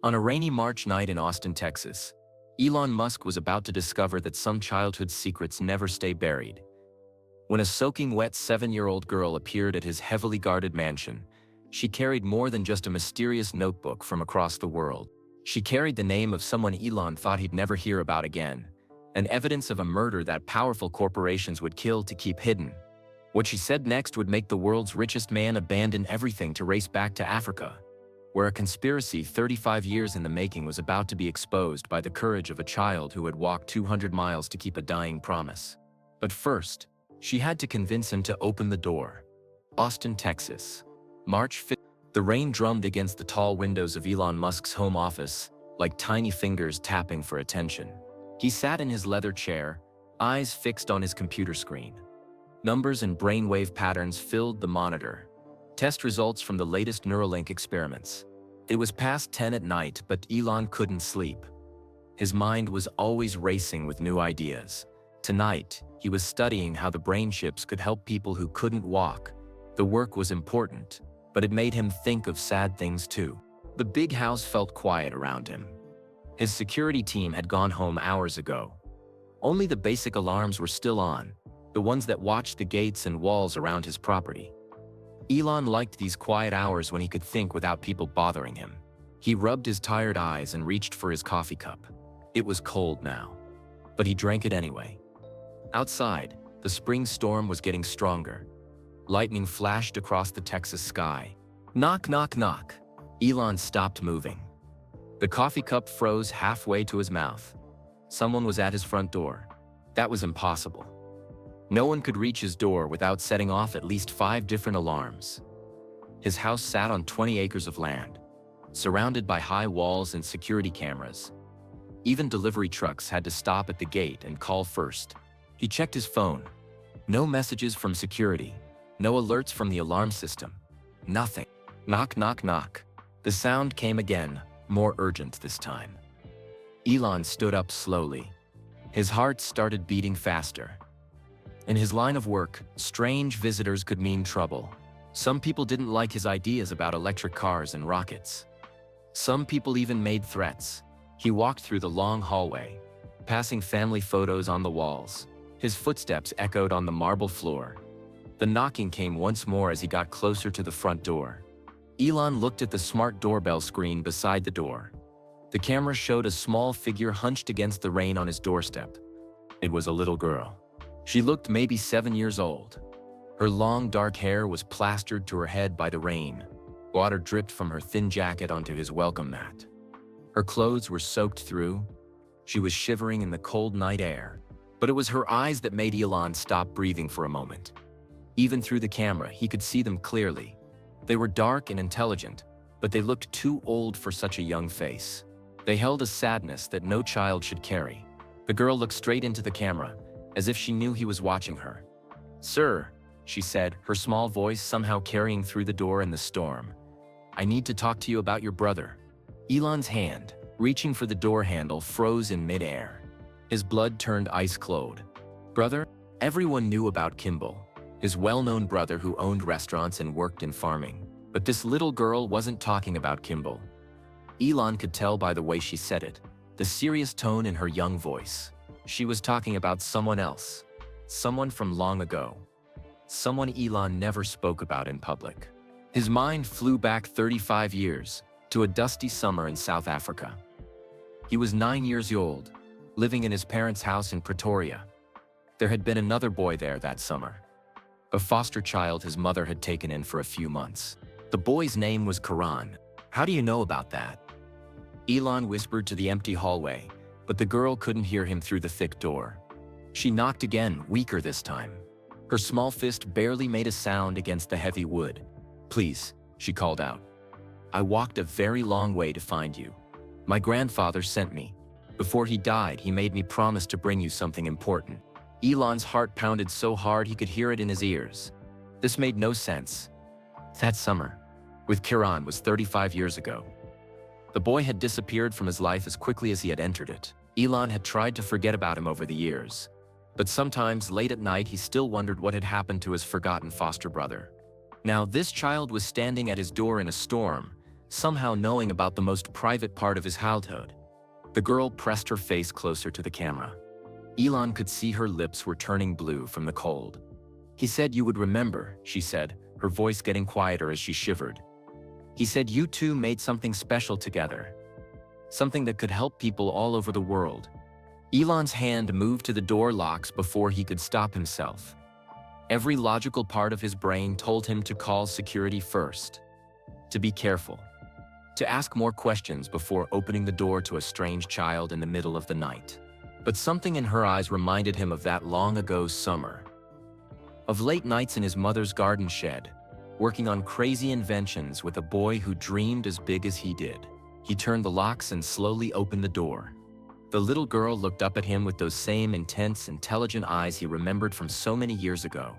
On a rainy March night in Austin, Texas, Elon Musk was about to discover that some childhood secrets never stay buried. When a soaking wet 7-year-old girl appeared at his heavily guarded mansion, she carried more than just a mysterious notebook from across the world. She carried the name of someone Elon thought he'd never hear about again, and evidence of a murder that powerful corporations would kill to keep hidden. What she said next would make the world's richest man abandon everything to race back to Africa, where a conspiracy 35 years in the making was about to be exposed by the courage of a child who had walked 200 miles to keep a dying promise. But first, she had to convince him to open the door. Austin, Texas, March 5th. The rain drummed against the tall windows of Elon Musk's home office, like tiny fingers tapping for attention. He sat in his leather chair, eyes fixed on his computer screen. Numbers and brainwave patterns filled the monitor. Test results from the latest Neuralink experiments. It was past 10 at night, but Elon couldn't sleep. His mind was always racing with new ideas. Tonight, he was studying how the brain chips could help people who couldn't walk. The work was important, but it made him think of sad things too. The big house felt quiet around him. His security team had gone home hours ago. Only the basic alarms were still on, the ones that watched the gates and walls around his property. Elon liked these quiet hours when he could think without people bothering him. He rubbed his tired eyes and reached for his coffee cup. It was cold now, but he drank it anyway. Outside, the spring storm was getting stronger. Lightning flashed across the Texas sky. Knock, knock, knock. Elon stopped moving. The coffee cup froze halfway to his mouth. Someone was at his front door. That was impossible. No one could reach his door without setting off at least 5 different alarms. His house sat on 20 acres of land, surrounded by high walls and security cameras. Even delivery trucks had to stop at the gate and call first. He checked his phone. No messages from security. No alerts from the alarm system. Nothing. Knock, knock, knock. The sound came again, more urgent this time. Elon stood up slowly. His heart started beating faster. In his line of work, strange visitors could mean trouble. Some people didn't like his ideas about electric cars and rockets. Some people even made threats. He walked through the long hallway, passing family photos on the walls. His footsteps echoed on the marble floor. The knocking came once more as he got closer to the front door. Elon looked at the smart doorbell screen beside the door. The camera showed a small figure hunched against the rain on his doorstep. It was a little girl. She looked maybe 7 years old. Her long dark hair was plastered to her head by the rain. Water dripped from her thin jacket onto his welcome mat. Her clothes were soaked through. She was shivering in the cold night air. But it was her eyes that made Elon stop breathing for a moment. Even through the camera, he could see them clearly. They were dark and intelligent, but they looked too old for such a young face. They held a sadness that no child should carry. The girl looked straight into the camera, as if she knew he was watching her. "Sir," she said, her small voice somehow carrying through the door in the storm. "I need to talk to you about your brother." Elon's hand, reaching for the door handle, froze in midair. His blood turned ice-cold. Brother? Everyone knew about Kimball, his well-known brother who owned restaurants and worked in farming. But this little girl wasn't talking about Kimball. Elon could tell by the way she said it, the serious tone in her young voice. She was talking about someone else, someone from long ago, someone Elon never spoke about in public. His mind flew back 35 years, to a dusty summer in South Africa. He was 9 years old, living in his parents' house in Pretoria. There had been another boy there that summer, a foster child his mother had taken in for a few months. The boy's name was Karan. "How do you know about that?" Elon whispered to the empty hallway, but the girl couldn't hear him through the thick door. She knocked again, weaker this time. Her small fist barely made a sound against the heavy wood. "Please," she called out. "I walked a very long way to find you. My grandfather sent me. Before he died, he made me promise to bring you something important." Elon's heart pounded so hard he could hear it in his ears. This made no sense. That summer, with Kiran, was 35 years ago. The boy had disappeared from his life as quickly as he had entered it. Elon had tried to forget about him over the years, but sometimes late at night he still wondered what had happened to his forgotten foster brother. Now this child was standing at his door in a storm, somehow knowing about the most private part of his childhood. The girl pressed her face closer to the camera. Elon could see her lips were turning blue from the cold. He said you would remember, she said, her voice getting quieter as she shivered. He said you two made something special together. Something that could help people all over the world. Elon's hand moved to the door locks before he could stop himself. Every logical part of his brain told him to call security first. To be careful. To ask more questions before opening the door to a strange child in the middle of the night. But something in her eyes reminded him of that long ago summer. Of late nights in his mother's garden shed, working on crazy inventions with a boy who dreamed as big as he did. He turned the locks and slowly opened the door. The little girl looked up at him with those same intense, intelligent eyes he remembered from so many years ago.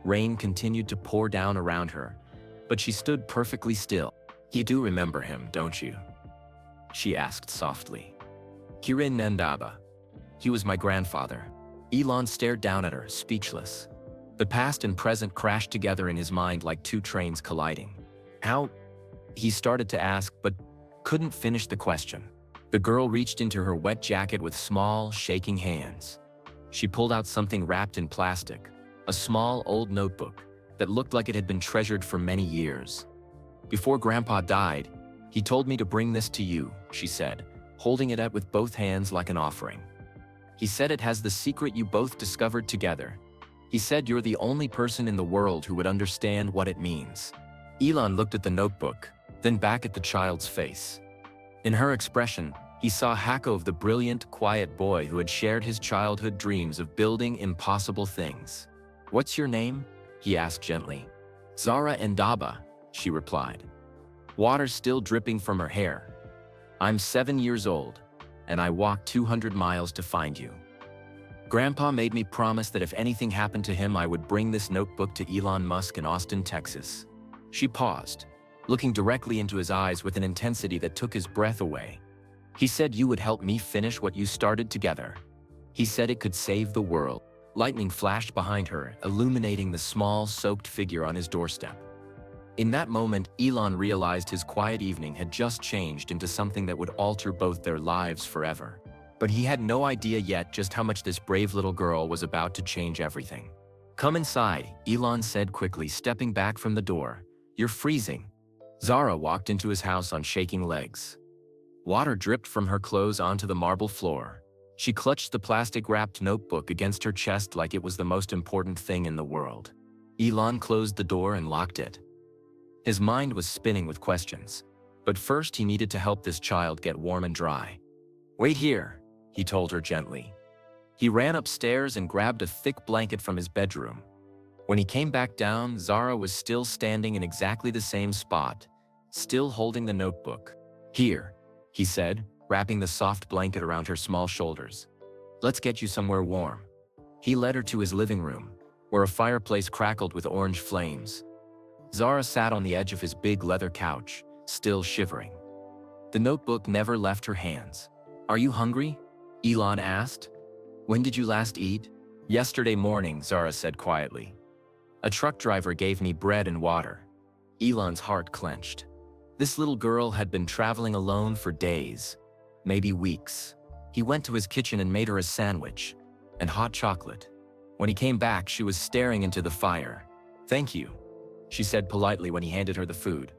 Rain continued to pour down around her, but she stood perfectly still. You do remember him, don't you? She asked softly. Kirin Nandaba. He was my grandfather. Elon stared down at her, speechless. The past and present crashed together in his mind like two trains colliding. How? He started to ask, but couldn't finish the question. The girl reached into her wet jacket with small, shaking hands. She pulled out something wrapped in plastic, a small, old notebook that looked like it had been treasured for many years. Before Grandpa died, he told me to bring this to you, she said, holding it out with both hands like an offering. He said it has the secret you both discovered together. He said you're the only person in the world who would understand what it means. Elon looked at the notebook, then back at the child's face. In her expression, he saw Hako of the brilliant, quiet boy who had shared his childhood dreams of building impossible things. What's your name? He asked gently. Zara Endaba, she replied. Water still dripping from her hair. I'm 7 years old, and I walked 200 miles to find you. Grandpa made me promise that if anything happened to him, I would bring this notebook to Elon Musk in Austin, Texas. She paused, looking directly into his eyes with an intensity that took his breath away. He said you would help me finish what you started together. He said it could save the world. Lightning flashed behind her, illuminating the small, soaked figure on his doorstep. In that moment, Elon realized his quiet evening had just changed into something that would alter both their lives forever. But he had no idea yet just how much this brave little girl was about to change everything. Come inside, Elon said quickly, stepping back from the door. You're freezing. Zara walked into his house on shaking legs. Water dripped from her clothes onto the marble floor. She clutched the plastic-wrapped notebook against her chest like it was the most important thing in the world. Elon closed the door and locked it. His mind was spinning with questions. But first he needed to help this child get warm and dry. Wait here, he told her gently. He ran upstairs and grabbed a thick blanket from his bedroom. When he came back down, Zara was still standing in exactly the same spot, still holding the notebook. Here, he said, wrapping the soft blanket around her small shoulders. Let's get you somewhere warm. He led her to his living room, where a fireplace crackled with orange flames. Zara sat on the edge of his big leather couch, still shivering. The notebook never left her hands. Are you hungry? Elon asked. When did you last eat? Yesterday morning, Zara said quietly. A truck driver gave me bread and water. Elon's heart clenched. This little girl had been traveling alone for days, maybe weeks. He went to his kitchen and made her a sandwich and hot chocolate. When he came back, she was staring into the fire. Thank you, she said politely when he handed her the food.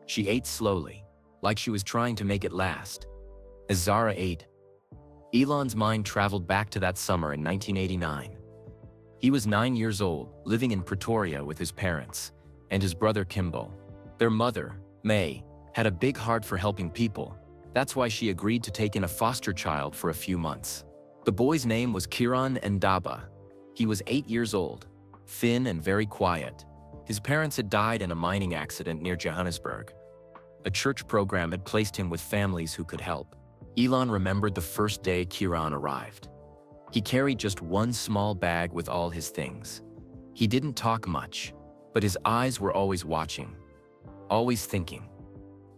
She ate slowly, like she was trying to make it last. As Zara ate, Elon's mind traveled back to that summer in 1989. He was 9 years old, living in Pretoria with his parents and his brother Kimball. Their mother, May, had a big heart for helping people. That's why she agreed to take in a foster child for a few months. The boy's name was Kiran Ndaba. He was 8 years old, thin and very quiet. His parents had died in a mining accident near Johannesburg. A church program had placed him with families who could help. Elon remembered the first day Kiran arrived. He carried just one small bag with all his things. He didn't talk much, but his eyes were always watching, always thinking.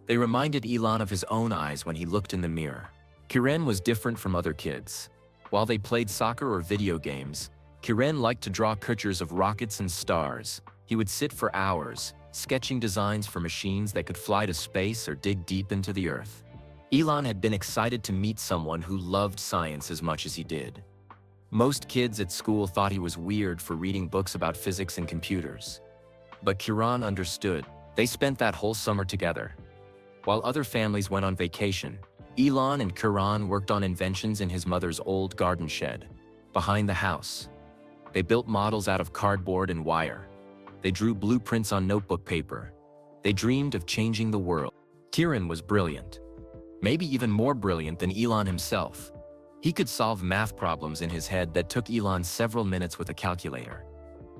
They reminded Elon of his own eyes when he looked in the mirror. Kiran was different from other kids. While they played soccer or video games, Kiran liked to draw pictures of rockets and stars. He would sit for hours, sketching designs for machines that could fly to space or dig deep into the earth. Elon had been excited to meet someone who loved science as much as he did. Most kids at school thought he was weird for reading books about physics and computers. But Kiran understood. They spent that whole summer together. While other families went on vacation, Elon and Kiran worked on inventions in his mother's old garden shed, behind the house. They built models out of cardboard and wire. They drew blueprints on notebook paper. They dreamed of changing the world. Kiran was brilliant. Maybe even more brilliant than Elon himself. He could solve math problems in his head that took Elon several minutes with a calculator.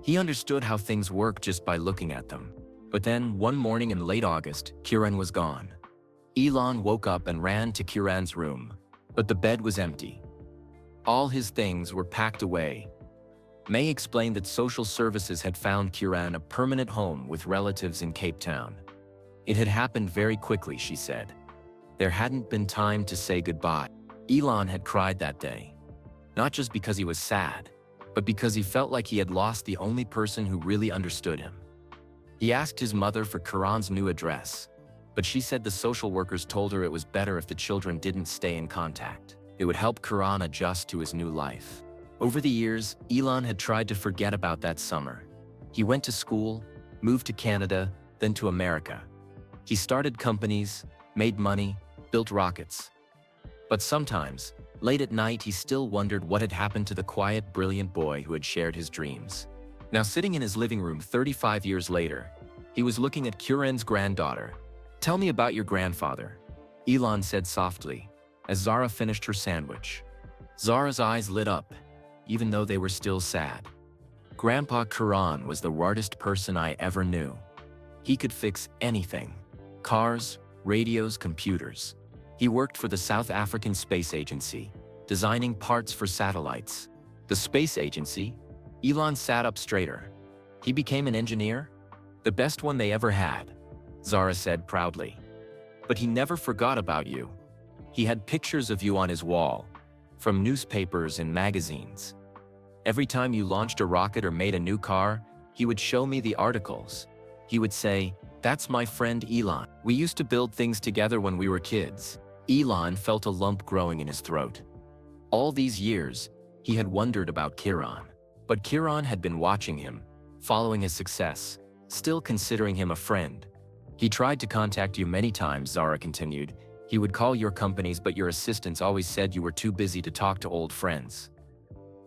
He understood how things work just by looking at them. But then, one morning in late August, Kiran was gone. Elon woke up and ran to Kiran's room, but the bed was empty. All his things were packed away. May explained that social services had found Kiran a permanent home with relatives in Cape Town. It had happened very quickly, she said. There hadn't been time to say goodbye. Elon had cried that day. Not just because he was sad, but because he felt like he had lost the only person who really understood him. He asked his mother for Kiran's new address, but she said the social workers told her it was better if the children didn't stay in contact. It would help Kiran adjust to his new life. Over the years, Elon had tried to forget about that summer. He went to school, moved to Canada, then to America. He started companies, made money, built rockets. But sometimes, late at night, he still wondered what had happened to the quiet, brilliant boy who had shared his dreams. Now sitting in his living room 35 years later, he was looking at Kiran's granddaughter. "Tell me about your grandfather," Elon said softly, as Zara finished her sandwich. Zara's eyes lit up, even though they were still sad. "Grandpa Kiran was the smartest person I ever knew. He could fix anything. Cars, radios, computers. He worked for the South African Space Agency, designing parts for satellites." "The space agency?" Elon sat up straighter. "He became an engineer? The best one they ever had," Zara said proudly. "But he never forgot about you. He had pictures of you on his wall, from newspapers and magazines. Every time you launched a rocket or made a new car, he would show me the articles. He would say, 'That's my friend Elon. We used to build things together when we were kids.'" Elon felt a lump growing in his throat. All these years, he had wondered about Kiran. But Kiran had been watching him, following his success, still considering him a friend. "He tried to contact you many times," Zara continued. "He would call your companies, but your assistants always said you were too busy to talk to old friends."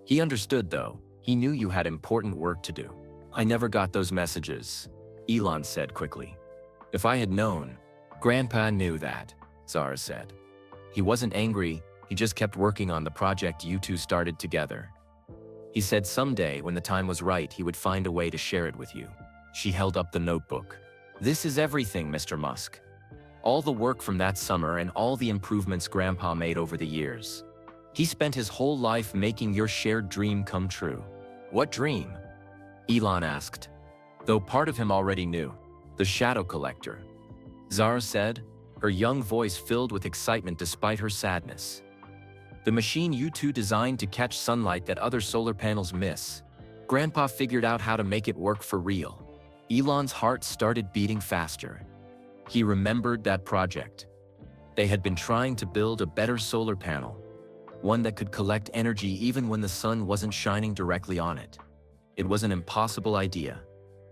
He understood, though. He knew you had important work to do. "I never got those messages," Elon said quickly. "If I had known." "Grandpa knew that," Zara said. "He wasn't angry, he just kept working on the project you two started together. He said someday, when the time was right, he would find a way to share it with you." She held up the notebook. "This is everything, Mr. Musk. All the work from that summer and all the improvements Grandpa made over the years. He spent his whole life making your shared dream come true." "What dream?" Elon asked, though part of him already knew. "The shadow collector," Zara said, her young voice filled with excitement despite her sadness. "The machine you two designed to catch sunlight that other solar panels miss. Grandpa figured out how to make it work for real." Elon's heart started beating faster. He remembered that project. They had been trying to build a better solar panel, one that could collect energy even when the sun wasn't shining directly on it. It was an impossible idea,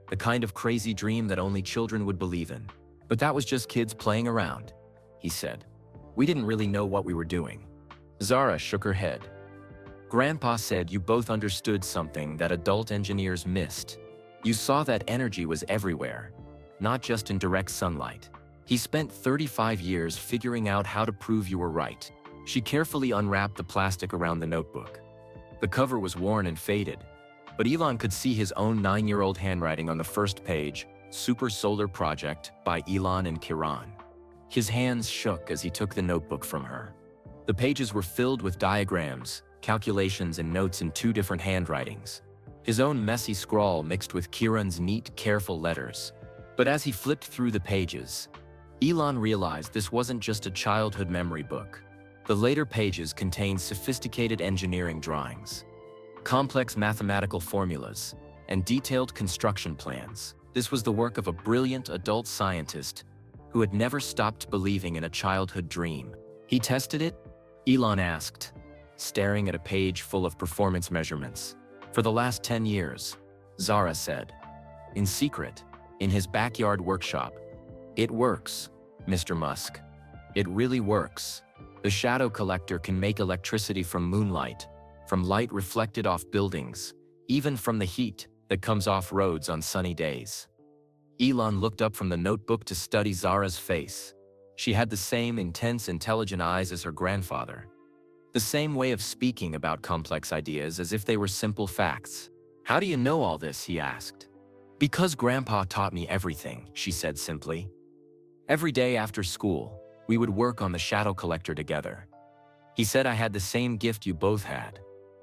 the kind of crazy dream that only children would believe in. "But that was just kids playing around," he said. "We didn't really know what we were doing." Zara shook her head. "Grandpa said you both understood something that adult engineers missed. You saw that energy was everywhere, not just in direct sunlight. He spent 35 years figuring out how to prove you were right." She carefully unwrapped the plastic around the notebook. The cover was worn and faded, but Elon could see his own 9-year-old handwriting on the first page, "Super Solar Project by Elon and Kiran." His hands shook as he took the notebook from her. The pages were filled with diagrams, calculations, and notes in 2 different handwritings. His own messy scrawl mixed with Kiran's neat, careful letters. But as he flipped through the pages, Elon realized this wasn't just a childhood memory book. The later pages contained sophisticated engineering drawings, complex mathematical formulas, and detailed construction plans. This was the work of a brilliant adult scientist who had never stopped believing in a childhood dream. He tested it? Elon asked, staring at a page full of performance measurements. For the last 10 years, Zara said. In secret, in his backyard workshop. It works, Mr. Musk. It really works. The shadow collector can make electricity from moonlight, from light reflected off buildings, even from the heat that comes off roads on sunny days. Elon looked up from the notebook to study Zara's face. She had the same intense, intelligent eyes as her grandfather. The same way of speaking about complex ideas as if they were simple facts. How do you know all this? He asked. Because Grandpa taught me everything, she said simply. Every day after school, we would work on the shadow collector together. He said I had the same gift you both had,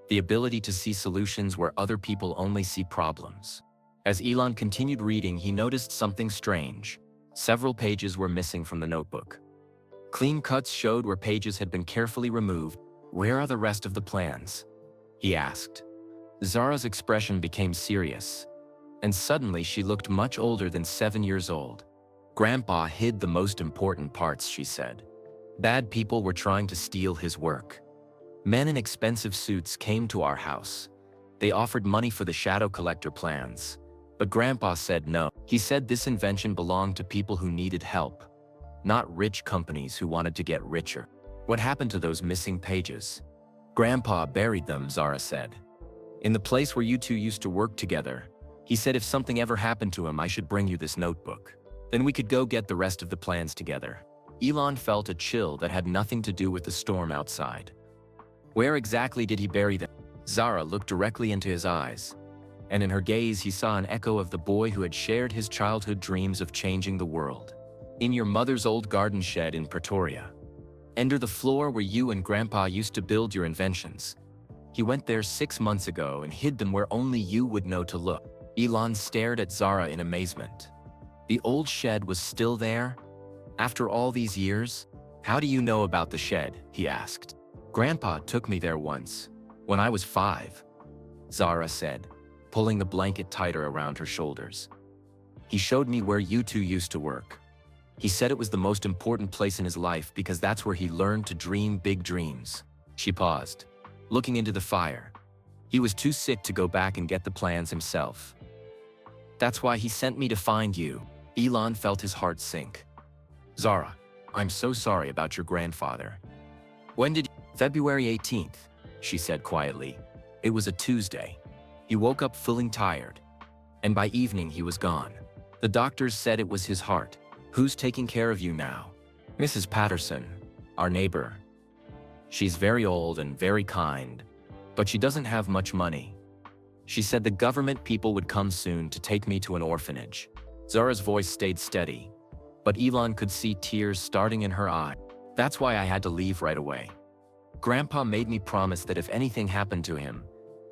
the ability to see solutions where other people only see problems. As Elon continued reading, he noticed something strange. Several pages were missing from the notebook. Clean cuts showed where pages had been carefully removed. Where are the rest of the plans? He asked. Zara's expression became serious, and suddenly she looked much older than 7 years old. Grandpa hid the most important parts, she said. Bad people were trying to steal his work. Men in expensive suits came to our house. They offered money for the shadow collector plans. But Grandpa said no. He said this invention belonged to people who needed help, not rich companies who wanted to get richer. What happened to those missing pages? Grandpa buried them, Zara said. In the place where you two used to work together. He said if something ever happened to him, I should bring you this notebook. Then we could go get the rest of the plans together. Elon felt a chill that had nothing to do with the storm outside. Where exactly did he bury them? Zara looked directly into his eyes, and in her gaze he saw an echo of the boy who had shared his childhood dreams of changing the world. In your mother's old garden shed in Pretoria. Under the floor where you and Grandpa used to build your inventions. He went there 6 months ago and hid them where only you would know to look. Elon stared at Zara in amazement. The old shed was still there? After all these years? How do you know about the shed? He asked. Grandpa took me there once, when I was 5, Zara said, pulling the blanket tighter around her shoulders. He showed me where you two used to work. He said it was the most important place in his life because that's where he learned to dream big dreams. She paused, looking into the fire. He was too sick to go back and get the plans himself. That's why he sent me to find you. Elon felt his heart sink. Zara, I'm so sorry about your grandfather. When did February 18th, she said quietly. It was a Tuesday. He woke up feeling tired, and by evening he was gone. The doctors said it was his heart. Who's taking care of you now? Mrs. Patterson, our neighbor. She's very old and very kind, but she doesn't have much money. She said the government people would come soon to take me to an orphanage. Zara's voice stayed steady, but Elon could see tears starting in her eye. That's why I had to leave right away. Grandpa made me promise that if anything happened to him,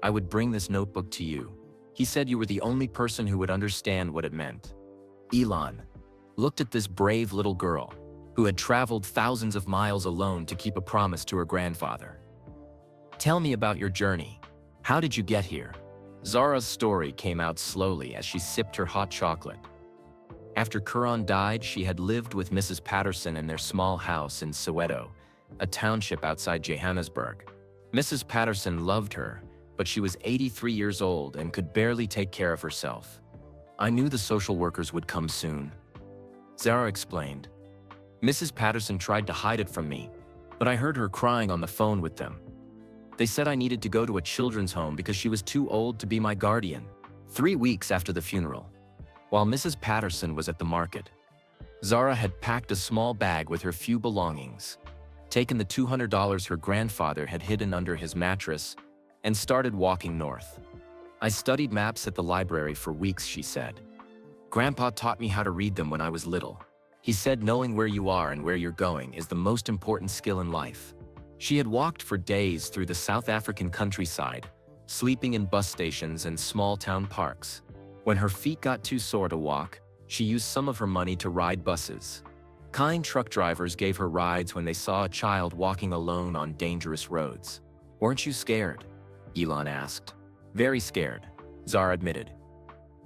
I would bring this notebook to you. He said you were the only person who would understand what it meant. Elon looked at this brave little girl who had traveled thousands of miles alone to keep a promise to her grandfather. Tell me about your journey. How did you get here? Zara's story came out slowly as she sipped her hot chocolate. After Kuran died, she had lived with Mrs. Patterson in their small house in Soweto, a township outside Johannesburg. Mrs. Patterson loved her, but she was 83 years old and could barely take care of herself. I knew the social workers would come soon, Zara explained. Mrs. Patterson tried to hide it from me, but I heard her crying on the phone with them. They said I needed to go to a children's home because she was too old to be my guardian. 3 weeks after the funeral, while Mrs. Patterson was at the market, Zara had packed a small bag with her few belongings, taken the $200 her grandfather had hidden under his mattress, and started walking north. I studied maps at the library for weeks, she said. Grandpa taught me how to read them when I was little. He said knowing where you are and where you're going is the most important skill in life. She had walked for days through the South African countryside, sleeping in bus stations and small-town parks. When her feet got too sore to walk, she used some of her money to ride buses. Kind truck drivers gave her rides when they saw a child walking alone on dangerous roads. Weren't you scared? Elon asked. Very scared, Zara admitted.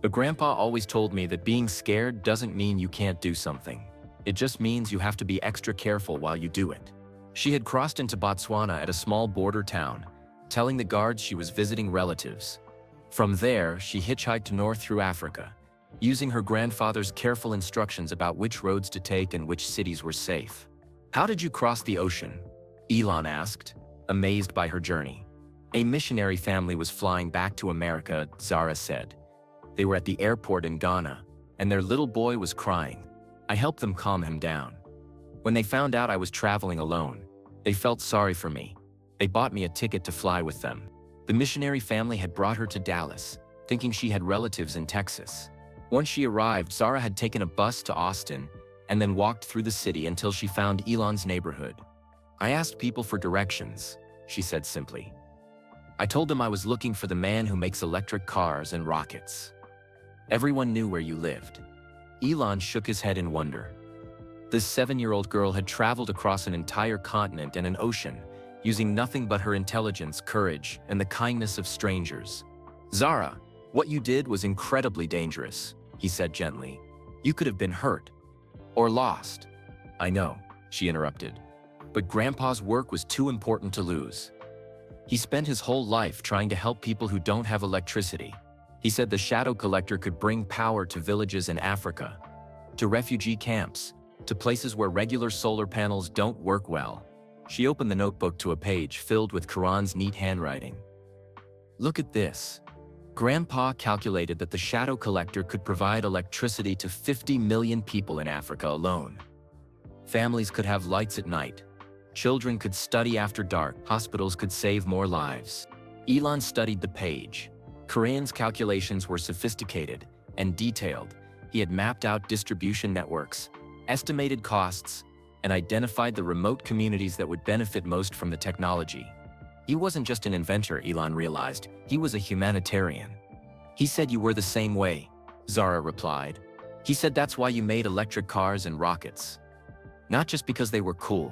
But Grandpa always told me that being scared doesn't mean you can't do something. It just means you have to be extra careful while you do it. She had crossed into Botswana at a small border town, telling the guards she was visiting relatives. From there, she hitchhiked north through Africa, using her grandfather's careful instructions about which roads to take and which cities were safe. "How did you cross the ocean?" Elon asked, amazed by her journey. "A missionary family was flying back to America," Zara said. "They were at the airport in Ghana, and their little boy was crying. I helped them calm him down. When they found out I was traveling alone, they felt sorry for me. They bought me a ticket to fly with them." The missionary family had brought her to Dallas, thinking she had relatives in Texas. Once she arrived, Zara had taken a bus to Austin and then walked through the city until she found Elon's neighborhood. "I asked people for directions," she said simply. "I told them I was looking for the man who makes electric cars and rockets. Everyone knew where you lived." Elon shook his head in wonder. This 7-year-old girl had traveled across an entire continent and an ocean, using nothing but her intelligence, courage, and the kindness of strangers. "Zara, what you did was incredibly dangerous," he said gently. "You could have been hurt or lost." "I know," she interrupted. "But Grandpa's work was too important to lose. He spent his whole life trying to help people who don't have electricity. He said the shadow collector could bring power to villages in Africa, to refugee camps, to places where regular solar panels don't work well." She opened the notebook to a page filled with Karan's neat handwriting. "Look at this. Grandpa calculated that the shadow collector could provide electricity to 50 million people in Africa alone. Families could have lights at night. Children could study after dark. Hospitals could save more lives." Elon studied the page. Karan's calculations were sophisticated and detailed. He had mapped out distribution networks, estimated costs, and identified the remote communities that would benefit most from the technology. He wasn't just an inventor, Elon realized. He was a humanitarian. "He said you were the same way," Zara replied. "He said that's why you made electric cars and rockets. Not just because they were cool,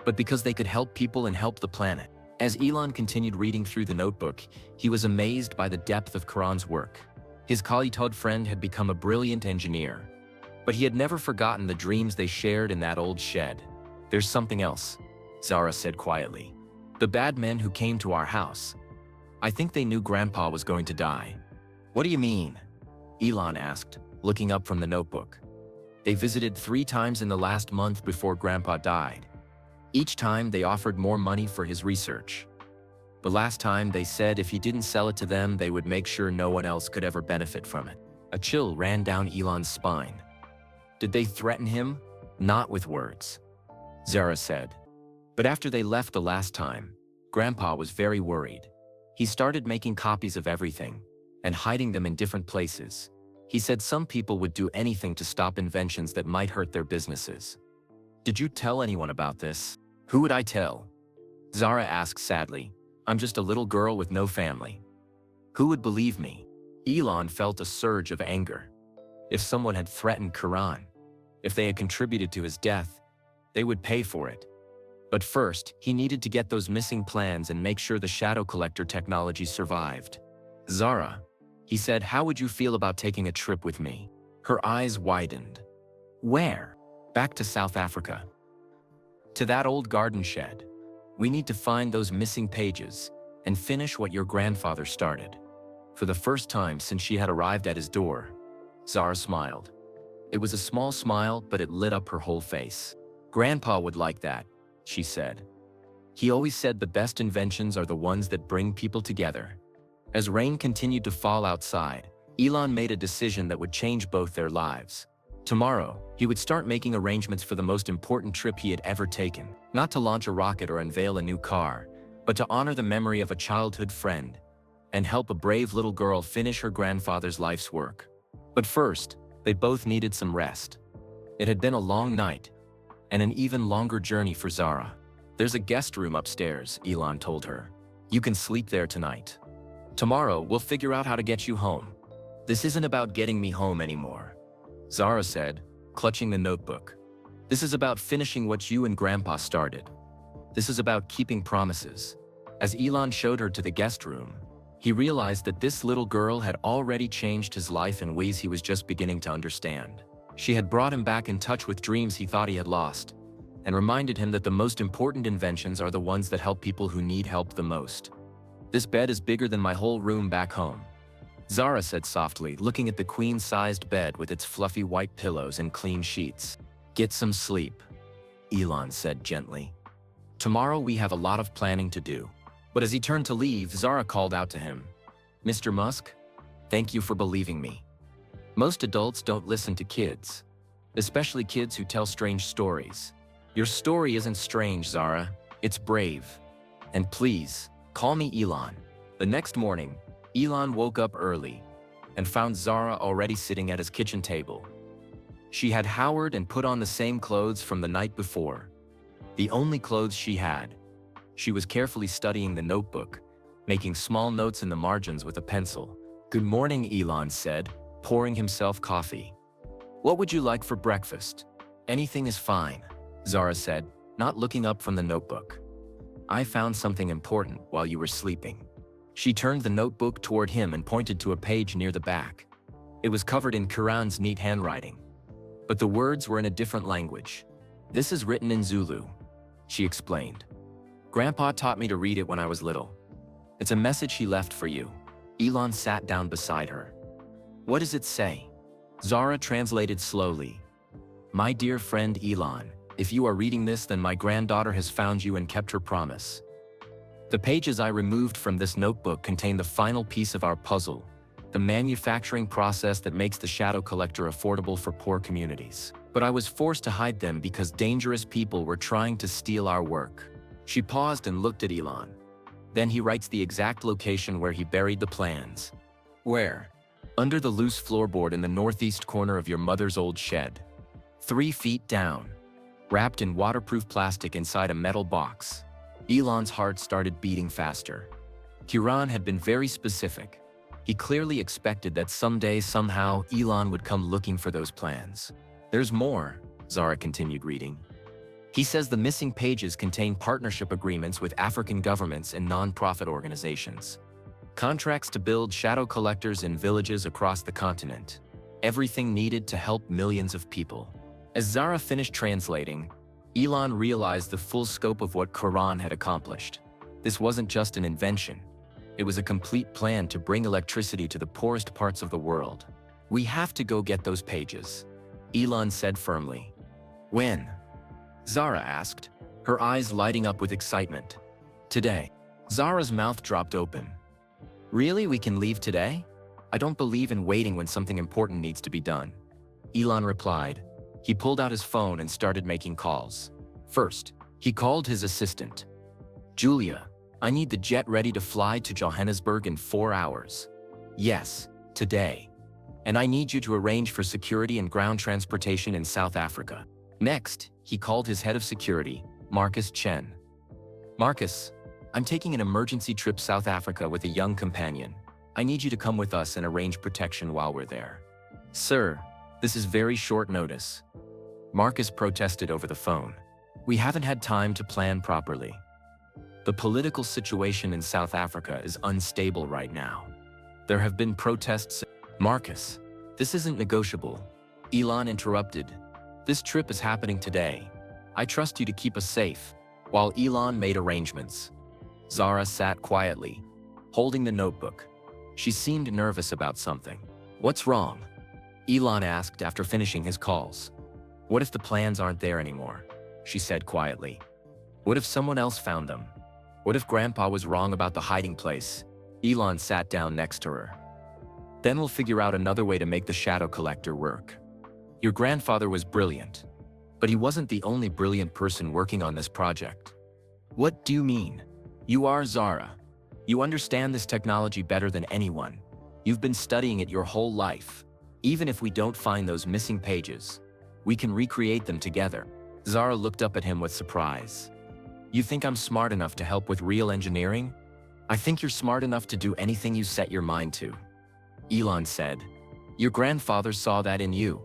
but because they could help people and help the planet." As Elon continued reading through the notebook, he was amazed by the depth of Karan's work. His childhood friend had become a brilliant engineer, but he had never forgotten the dreams they shared in that old shed. "There's something else," Zara said quietly. "The bad men who came to our house. I think they knew Grandpa was going to die." "What do you mean?" Elon asked, looking up from the notebook. "They visited 3 times in the last month before Grandpa died. Each time they offered more money for his research. The last time they said if he didn't sell it to them, they would make sure no one else could ever benefit from it." A chill ran down Elon's spine. "Did they threaten him?" "Not with words," Zara said. "But after they left the last time, Grandpa was very worried. He started making copies of everything and hiding them in different places. He said some people would do anything to stop inventions that might hurt their businesses." "Did you tell anyone about this?" "Who would I tell?" Zara asked sadly. "I'm just a little girl with no family. Who would believe me?" Elon felt a surge of anger. If someone had threatened Karan, if they had contributed to his death, they would pay for it. But first, he needed to get those missing plans and make sure the shadow collector technology survived. "Zara," he said, "how would you feel about taking a trip with me?" Her eyes widened. "Where?" "Back to South Africa. To that old garden shed. We need to find those missing pages and finish what your grandfather started." For the first time since she had arrived at his door, Zara smiled. It was a small smile, but it lit up her whole face. "Grandpa would like that," she said. "He always said the best inventions are the ones that bring people together." As rain continued to fall outside, Elon made a decision that would change both their lives. Tomorrow, he would start making arrangements for the most important trip he had ever taken. Not to launch a rocket or unveil a new car, but to honor the memory of a childhood friend and help a brave little girl finish her grandfather's life's work. But first, they both needed some rest. It had been a long night, and an even longer journey for Zara. "There's a guest room upstairs," Elon told her. "You can sleep there tonight. Tomorrow, we'll figure out how to get you home." "This isn't about getting me home anymore," Zara said, clutching the notebook. "This is about finishing what you and Grandpa started. This is about keeping promises." As Elon showed her to the guest room, He realized that this little girl had already changed his life in ways he was just beginning to understand. She had brought him back in touch with dreams he thought he had lost, and reminded him that the most important inventions are the ones that help people who need help the most. "This bed is bigger than my whole room back home," Zara said softly, looking at the queen-sized bed with its fluffy white pillows and clean sheets. "Get some sleep," Elon said gently. "Tomorrow we have a lot of planning to do." But as he turned to leave, Zara called out to him, "Mr. Musk, thank you for believing me. Most adults don't listen to kids, especially kids who tell strange stories. Your story isn't strange, Zara. It's brave. And please, call me Elon." The next morning, Elon woke up early and found Zara already sitting at his kitchen table. She had showered and put on the same clothes from the night before, the only clothes she had. She was carefully studying the notebook, making small notes in the margins with a pencil. "Good morning," Elon said, pouring himself coffee. "What would you like for breakfast?" "Anything is fine," Zara said, not looking up from the notebook. "I found something important while you were sleeping." She turned the notebook toward him and pointed to a page near the back. It was covered in Quran's neat handwriting, but the words were in a different language. "This is written in Zulu," she explained. "Grandpa taught me to read it when I was little. It's a message he left for you." Elon sat down beside her. "What does it say?" Zara translated slowly. "My dear friend Elon, if you are reading this, then my granddaughter has found you and kept her promise. The pages I removed from this notebook contain the final piece of our puzzle, the manufacturing process that makes the shadow collector affordable for poor communities. But I was forced to hide them because dangerous people were trying to steal our work." She paused and looked at Elon. Then he writes the exact location where he buried the plans. "Where?" "Under the loose floorboard in the northeast corner of your mother's old shed. 3 feet down, wrapped in waterproof plastic inside a metal box." Elon's heart started beating faster. Quran had been very specific. He clearly expected that someday, somehow, Elon would come looking for those plans. "There's more," Zara continued reading. "He says the missing pages contain partnership agreements with African governments and non-profit organizations. Contracts to build shadow collectors in villages across the continent. Everything needed to help millions of people." As Zara finished translating, Elon realized the full scope of what Quran had accomplished. This wasn't just an invention. It was a complete plan to bring electricity to the poorest parts of the world. "We have to go get those pages," Elon said firmly. "When?" Zara asked, her eyes lighting up with excitement. "Today." Zara's mouth dropped open. "Really? We can leave today? I don't believe in waiting when something important needs to be done." Elon replied. He pulled out his phone and started making calls. First, he called his assistant. "Julia, I need the jet ready to fly to Johannesburg in 4 hours. "Yes, today. And I need you to arrange for security and ground transportation in South Africa." Next, he called his head of security, Marcus Chen. "Marcus, I'm taking an emergency trip South Africa with a young companion. I need you to come with us and arrange protection while we're there." "Sir, this is very short notice," Marcus protested over the phone. "We haven't had time to plan properly. The political situation in South Africa is unstable right now. There have been protests." "Marcus, this isn't negotiable," Elon interrupted. "This trip is happening today. I trust you to keep us safe." While Elon made arrangements, Zara sat quietly, holding the notebook. She seemed nervous about something. "What's wrong?" Elon asked after finishing his calls. "What if the plans aren't there anymore?" she said quietly. "What if someone else found them? What if Grandpa was wrong about the hiding place?" Elon sat down next to her. "Then we'll figure out another way to make the shadow collector work. Your grandfather was brilliant, but he wasn't the only brilliant person working on this project." "What do you mean?" "You are Zara. You understand this technology better than anyone. You've been studying it your whole life. Even if we don't find those missing pages, we can recreate them together." Zara looked up at him with surprise. "You think I'm smart enough to help with real engineering?" "I think you're smart enough to do anything you set your mind to," Elon said. "Your grandfather saw that in you.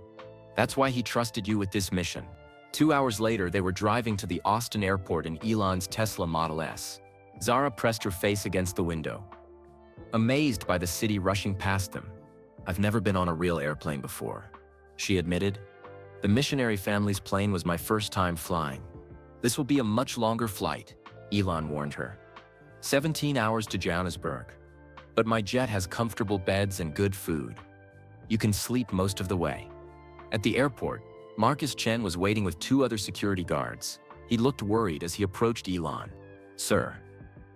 That's why he trusted you with this mission." 2 hours later, they were driving to the Austin airport in Elon's Tesla Model S. Zara pressed her face against the window. amazed by the city rushing past them. "I've never been on a real airplane before," she admitted. "The missionary family's plane was my first time flying. This will be a much longer flight," Elon warned her. 17 hours to Johannesburg. "But my jet has comfortable beds and good food. You can sleep most of the way." At the airport, Marcus Chen was waiting with 2 other security guards. He looked worried as he approached Elon. "Sir,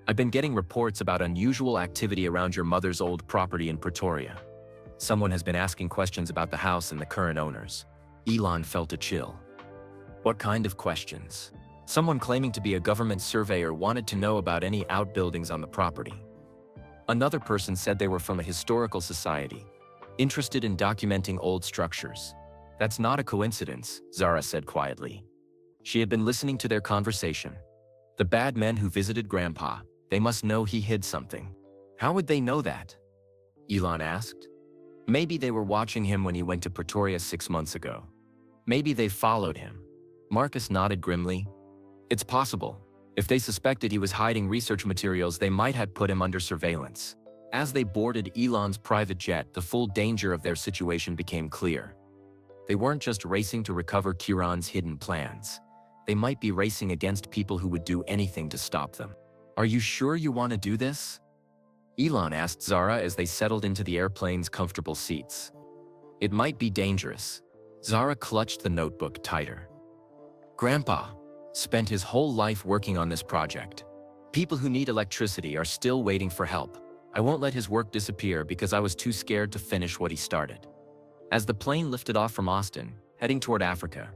I've been getting reports about unusual activity around your mother's old property in Pretoria. Someone has been asking questions about the house and the current owners." Elon felt a chill. "What kind of questions?" "Someone claiming to be a government surveyor wanted to know about any outbuildings on the property. Another person said they were from a historical society, interested in documenting old structures." "That's not a coincidence," Zara said quietly. She had been listening to their conversation. "The bad men who visited Grandpa, they must know he hid something." "How would they know that?" Elon asked. "Maybe they were watching him when he went to Pretoria 6 months ago. Maybe they followed him." Marcus nodded grimly. "It's possible. If they suspected he was hiding research materials, they might have put him under surveillance." As they boarded Elon's private jet, the full danger of their situation became clear. They weren't just racing to recover Kiran's hidden plans. They might be racing against people who would do anything to stop them. "Are you sure you want to do this?" Elon asked Zara as they settled into the airplane's comfortable seats. "It might be dangerous." Zara clutched the notebook tighter. "Grandpa spent his whole life working on this project. People who need electricity are still waiting for help. I won't let his work disappear because I was too scared to finish what he started." As the plane lifted off from Austin, heading toward Africa,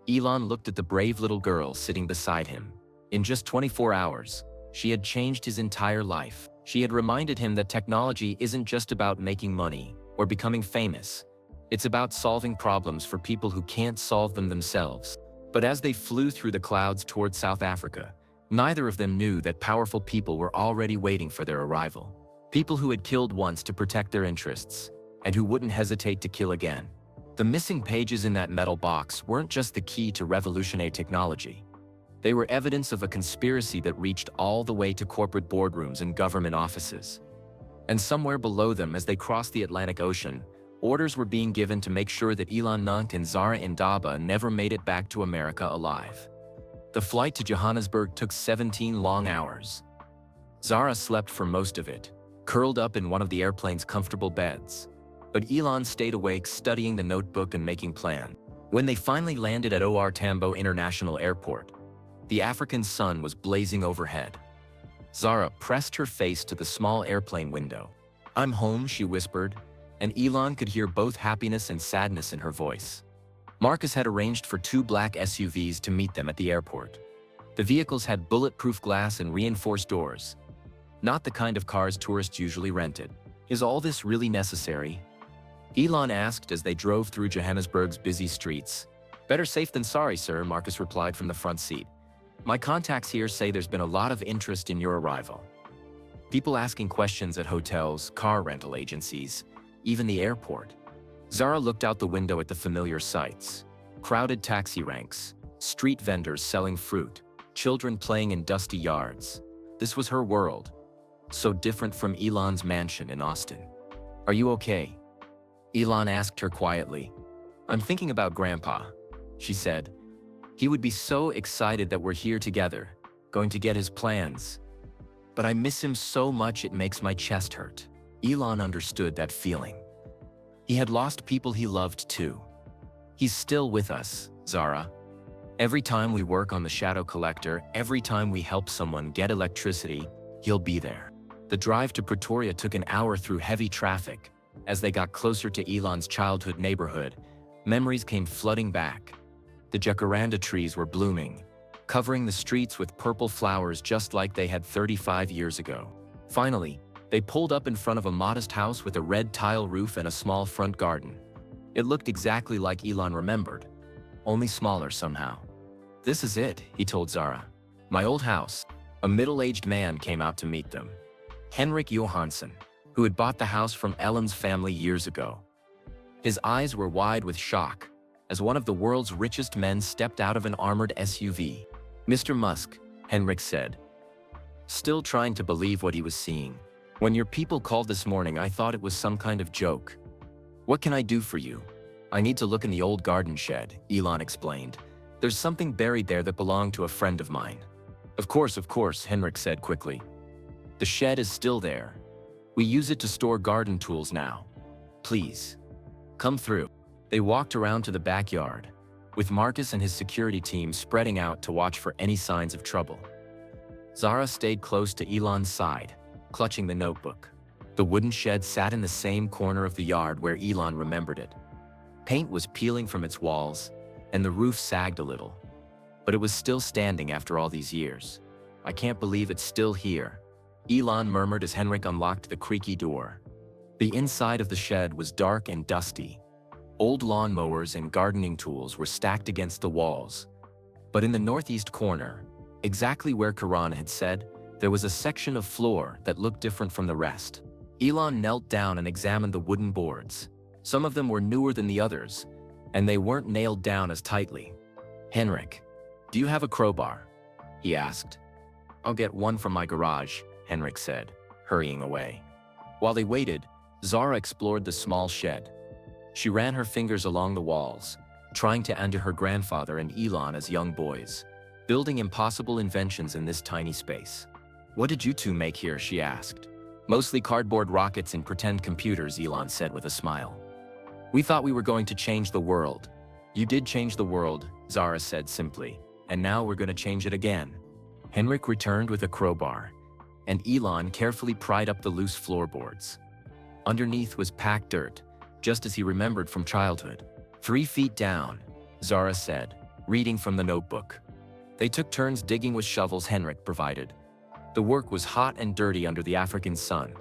Elon looked at the brave little girl sitting beside him. In just 24 hours, she had changed his entire life. She had reminded him that technology isn't just about making money or becoming famous. It's about solving problems for people who can't solve them themselves. But as they flew through the clouds toward South Africa, neither of them knew that powerful people were already waiting for their arrival. People who had killed once to protect their interests, and who wouldn't hesitate to kill again. The missing pages in that metal box weren't just the key to revolutionary technology. They were evidence of a conspiracy that reached all the way to corporate boardrooms and government offices. And somewhere below them, as they crossed the Atlantic Ocean, orders were being given to make sure that Elon Musk and Zara Indaba never made it back to America alive. The flight to Johannesburg took 17 long hours. Zara slept for most of it, curled up in one of the airplane's comfortable beds. But Elon stayed awake, studying the notebook and making plans. When they finally landed at OR Tambo International Airport, the African sun was blazing overhead. Zara pressed her face to the small airplane window. "I'm home," she whispered, and Elon could hear both happiness and sadness in her voice. Marcus had arranged for 2 black SUVs to meet them at the airport. The vehicles had bulletproof glass and reinforced doors. Not the kind of cars tourists usually rented. "Is all this really necessary?" Elon asked as they drove through Johannesburg's busy streets. "Better safe than sorry, sir," Marcus replied from the front seat. "My contacts here say there's been a lot of interest in your arrival. People asking questions at hotels, car rental agencies, even the airport." Zara looked out the window at the familiar sights. Crowded taxi ranks, street vendors selling fruit, children playing in dusty yards. This was her world, so different from Elon's mansion in Austin. "Are you okay?" Elon asked her quietly. "I'm thinking about Grandpa," she said. "He would be so excited that we're here together, going to get his plans. But I miss him so much it makes my chest hurt." Elon understood that feeling. He had lost people he loved too. "He's still with us, Zara. Every time we work on the shadow collector, every time we help someone get electricity, he'll be there." The drive to Pretoria took an hour through heavy traffic. As they got closer to Elon's childhood neighborhood, memories came flooding back. The jacaranda trees were blooming, covering the streets with purple flowers just like they had 35 years ago. Finally, they pulled up in front of a modest house with a red tile roof and a small front garden. It looked exactly like Elon remembered, only smaller somehow. "This is it," he told Zara. "My old house." A middle-aged man came out to meet them. Henrik Johansson, who had bought the house from Ellen's family years ago. His eyes were wide with shock as one of the world's richest men stepped out of an armored SUV. "Mr. Musk," Henrik said, still trying to believe what he was seeing. When your people called this morning, I thought it was some kind of joke. What can I do for you? I need to look in the old garden shed, Elon explained. There's something buried there that belonged to a friend of mine. Of course, Henrik said quickly. The shed is still there. We use it to store garden tools now. Please, come through. They walked around to the backyard, with Marcus and his security team spreading out to watch for any signs of trouble. Zara stayed close to Elon's side, clutching the notebook. The wooden shed sat in the same corner of the yard where Elon remembered it. Paint was peeling from its walls, and the roof sagged a little. But it was still standing after all these years. I can't believe it's still here, Elon murmured as Henrik unlocked the creaky door. The inside of the shed was dark and dusty. Old lawnmowers and gardening tools were stacked against the walls. But in the northeast corner, exactly where Karan had said, there was a section of floor that looked different from the rest. Elon knelt down and examined the wooden boards. Some of them were newer than the others, and they weren't nailed down as tightly. Henrik, do you have a crowbar? He asked. I'll get one from my garage, Henrik said, hurrying away. While they waited, Zara explored the small shed. She ran her fingers along the walls, trying to undo her grandfather and Elon as young boys, building impossible inventions in this tiny space. What did you two make here, she asked. Mostly cardboard rockets and pretend computers, Elon said with a smile. We thought we were going to change the world. You did change the world, Zara said simply, and now we're going to change it again. Henrik returned with a crowbar, and Elon carefully pried up the loose floorboards. Underneath was packed dirt, just as he remembered from childhood. 3 feet down, Zara said, reading from the notebook. They took turns digging with shovels Henrik provided. The work was hot and dirty under the African sun.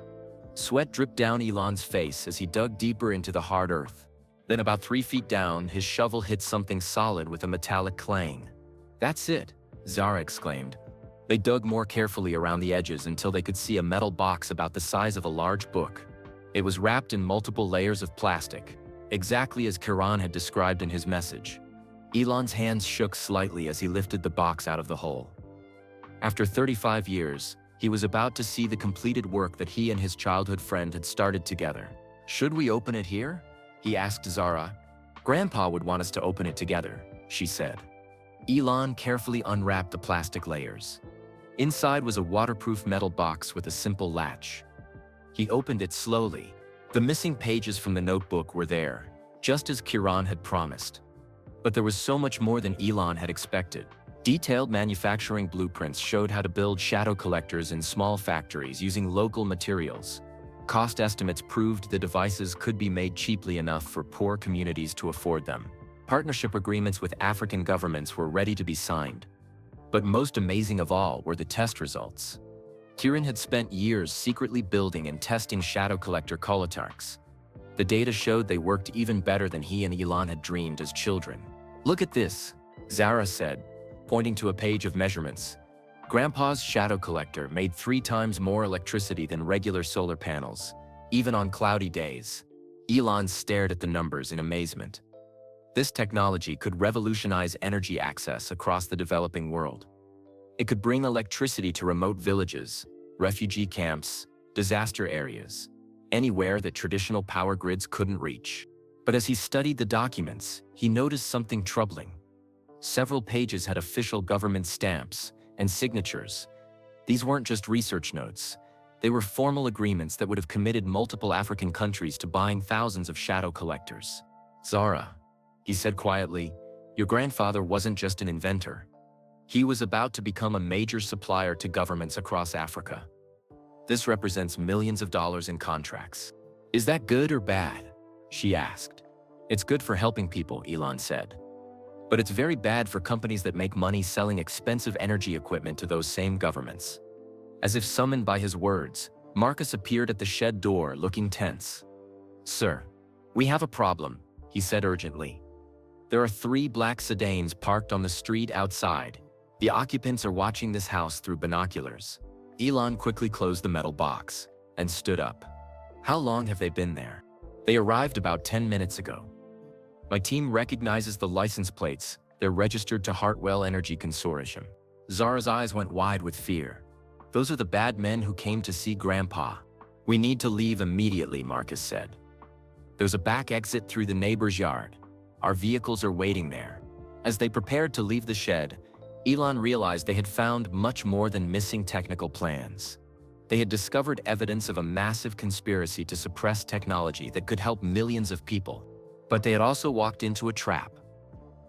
Sweat dripped down Elon's face as he dug deeper into the hard earth. Then about 3 feet down, his shovel hit something solid with a metallic clang. That's it, Zara exclaimed. They dug more carefully around the edges until they could see a metal box about the size of a large book. It was wrapped in multiple layers of plastic, exactly as Kiran had described in his message. Elon's hands shook slightly as he lifted the box out of the hole. After 35 years, he was about to see the completed work that he and his childhood friend had started together. Should we open it here? He asked Zara. Grandpa would want us to open it together, she said. Elon carefully unwrapped the plastic layers. Inside was a waterproof metal box with a simple latch. He opened it slowly. The missing pages from the notebook were there, just as Kiran had promised. But there was so much more than Elon had expected. Detailed manufacturing blueprints showed how to build shadow collectors in small factories using local materials. Cost estimates proved the devices could be made cheaply enough for poor communities to afford them. Partnership agreements with African governments were ready to be signed. But most amazing of all were the test results. Kiran had spent years secretly building and testing shadow collector colotarks. The data showed they worked even better than he and Elon had dreamed as children. Look at this, Zara said, pointing to a page of measurements. Grandpa's shadow collector made 3 times more electricity than regular solar panels, even on cloudy days. Elon stared at the numbers in amazement. This technology could revolutionize energy access across the developing world. It could bring electricity to remote villages, refugee camps, disaster areas, anywhere that traditional power grids couldn't reach. But as he studied the documents, he noticed something troubling. Several pages had official government stamps and signatures. These weren't just research notes. They were formal agreements that would have committed multiple African countries to buying thousands of shadow collectors. Zara, he said quietly, your grandfather wasn't just an inventor. He was about to become a major supplier to governments across Africa. This represents millions of dollars in contracts. Is that good or bad? She asked. It's good for helping people, Elon said. But it's very bad for companies that make money selling expensive energy equipment to those same governments. As if summoned by his words, Marcus appeared at the shed door looking tense. Sir, we have a problem, he said urgently. There are 3 black sedans parked on the street outside. The occupants are watching this house through binoculars. Elon quickly closed the metal box and stood up. How long have they been there? They arrived about 10 minutes ago. My team recognizes the license plates. They're registered to Hartwell Energy Consortium. Zara's eyes went wide with fear. Those are the bad men who came to see Grandpa. "We need to leave immediately," Marcus said. "There's a back exit through the neighbor's yard. Our vehicles are waiting there." As they prepared to leave the shed, Elon realized they had found much more than missing technical plans. They had discovered evidence of a massive conspiracy to suppress technology that could help millions of people. But they had also walked into a trap.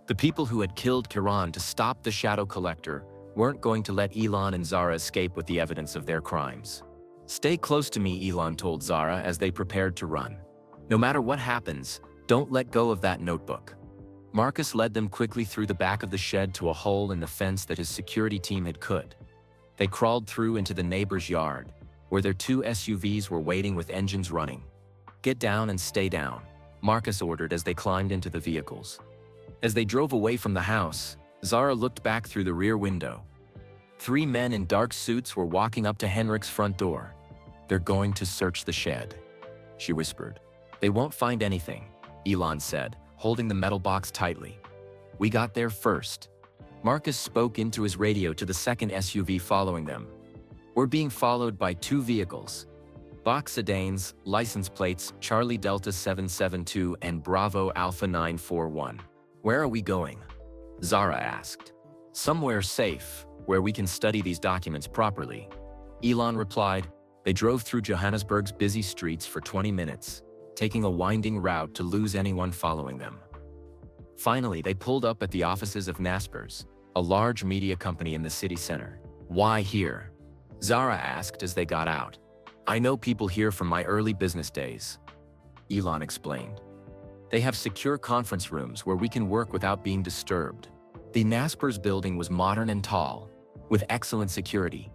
The people who had killed Kiran to stop the shadow collector weren't going to let Elon and Zara escape with the evidence of their crimes. "Stay close to me," Elon told Zara as they prepared to run. "No matter what happens, don't let go of that notebook." Marcus led them quickly through the back of the shed to a hole in the fence that his security team had cut. They crawled through into the neighbor's yard, where their 2 SUVs were waiting with engines running. "Get down and stay down," Marcus ordered as they climbed into the vehicles. As they drove away from the house, Zara looked back through the rear window. 3 men in dark suits were walking up to Henrik's front door. "They're going to search the shed," she whispered. "They won't find anything," Elon said, holding the metal box tightly. "We got there first." Marcus spoke into his radio to the second SUV following them. "We're being followed by 2 vehicles. Box sedans, license plates Charlie Delta 772 and Bravo Alpha 941. "Where are we going?" Zara asked. "Somewhere safe, where we can study these documents properly," Elon replied. They drove through Johannesburg's busy streets for 20 minutes, taking a winding route to lose anyone following them. Finally, they pulled up at the offices of Naspers, a large media company in the city center. "Why here?" Zara asked as they got out. "I know people here from my early business days," Elon explained. "They have secure conference rooms where we can work without being disturbed." The Naspers building was modern and tall, with excellent security.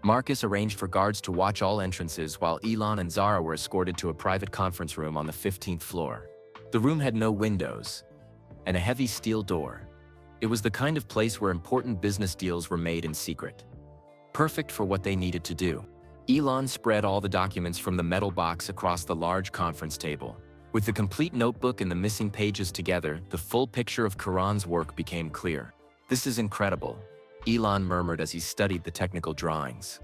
Marcus arranged for guards to watch all entrances while Elon and Zara were escorted to a private conference room on the 15th floor. The room had no windows and a heavy steel door. It was the kind of place where important business deals were made in secret. Perfect for what they needed to do. Elon spread all the documents from the metal box across the large conference table. With the complete notebook and the missing pages together, the full picture of Kiran's work became clear. "This is incredible," Elon murmured as he studied the technical drawings.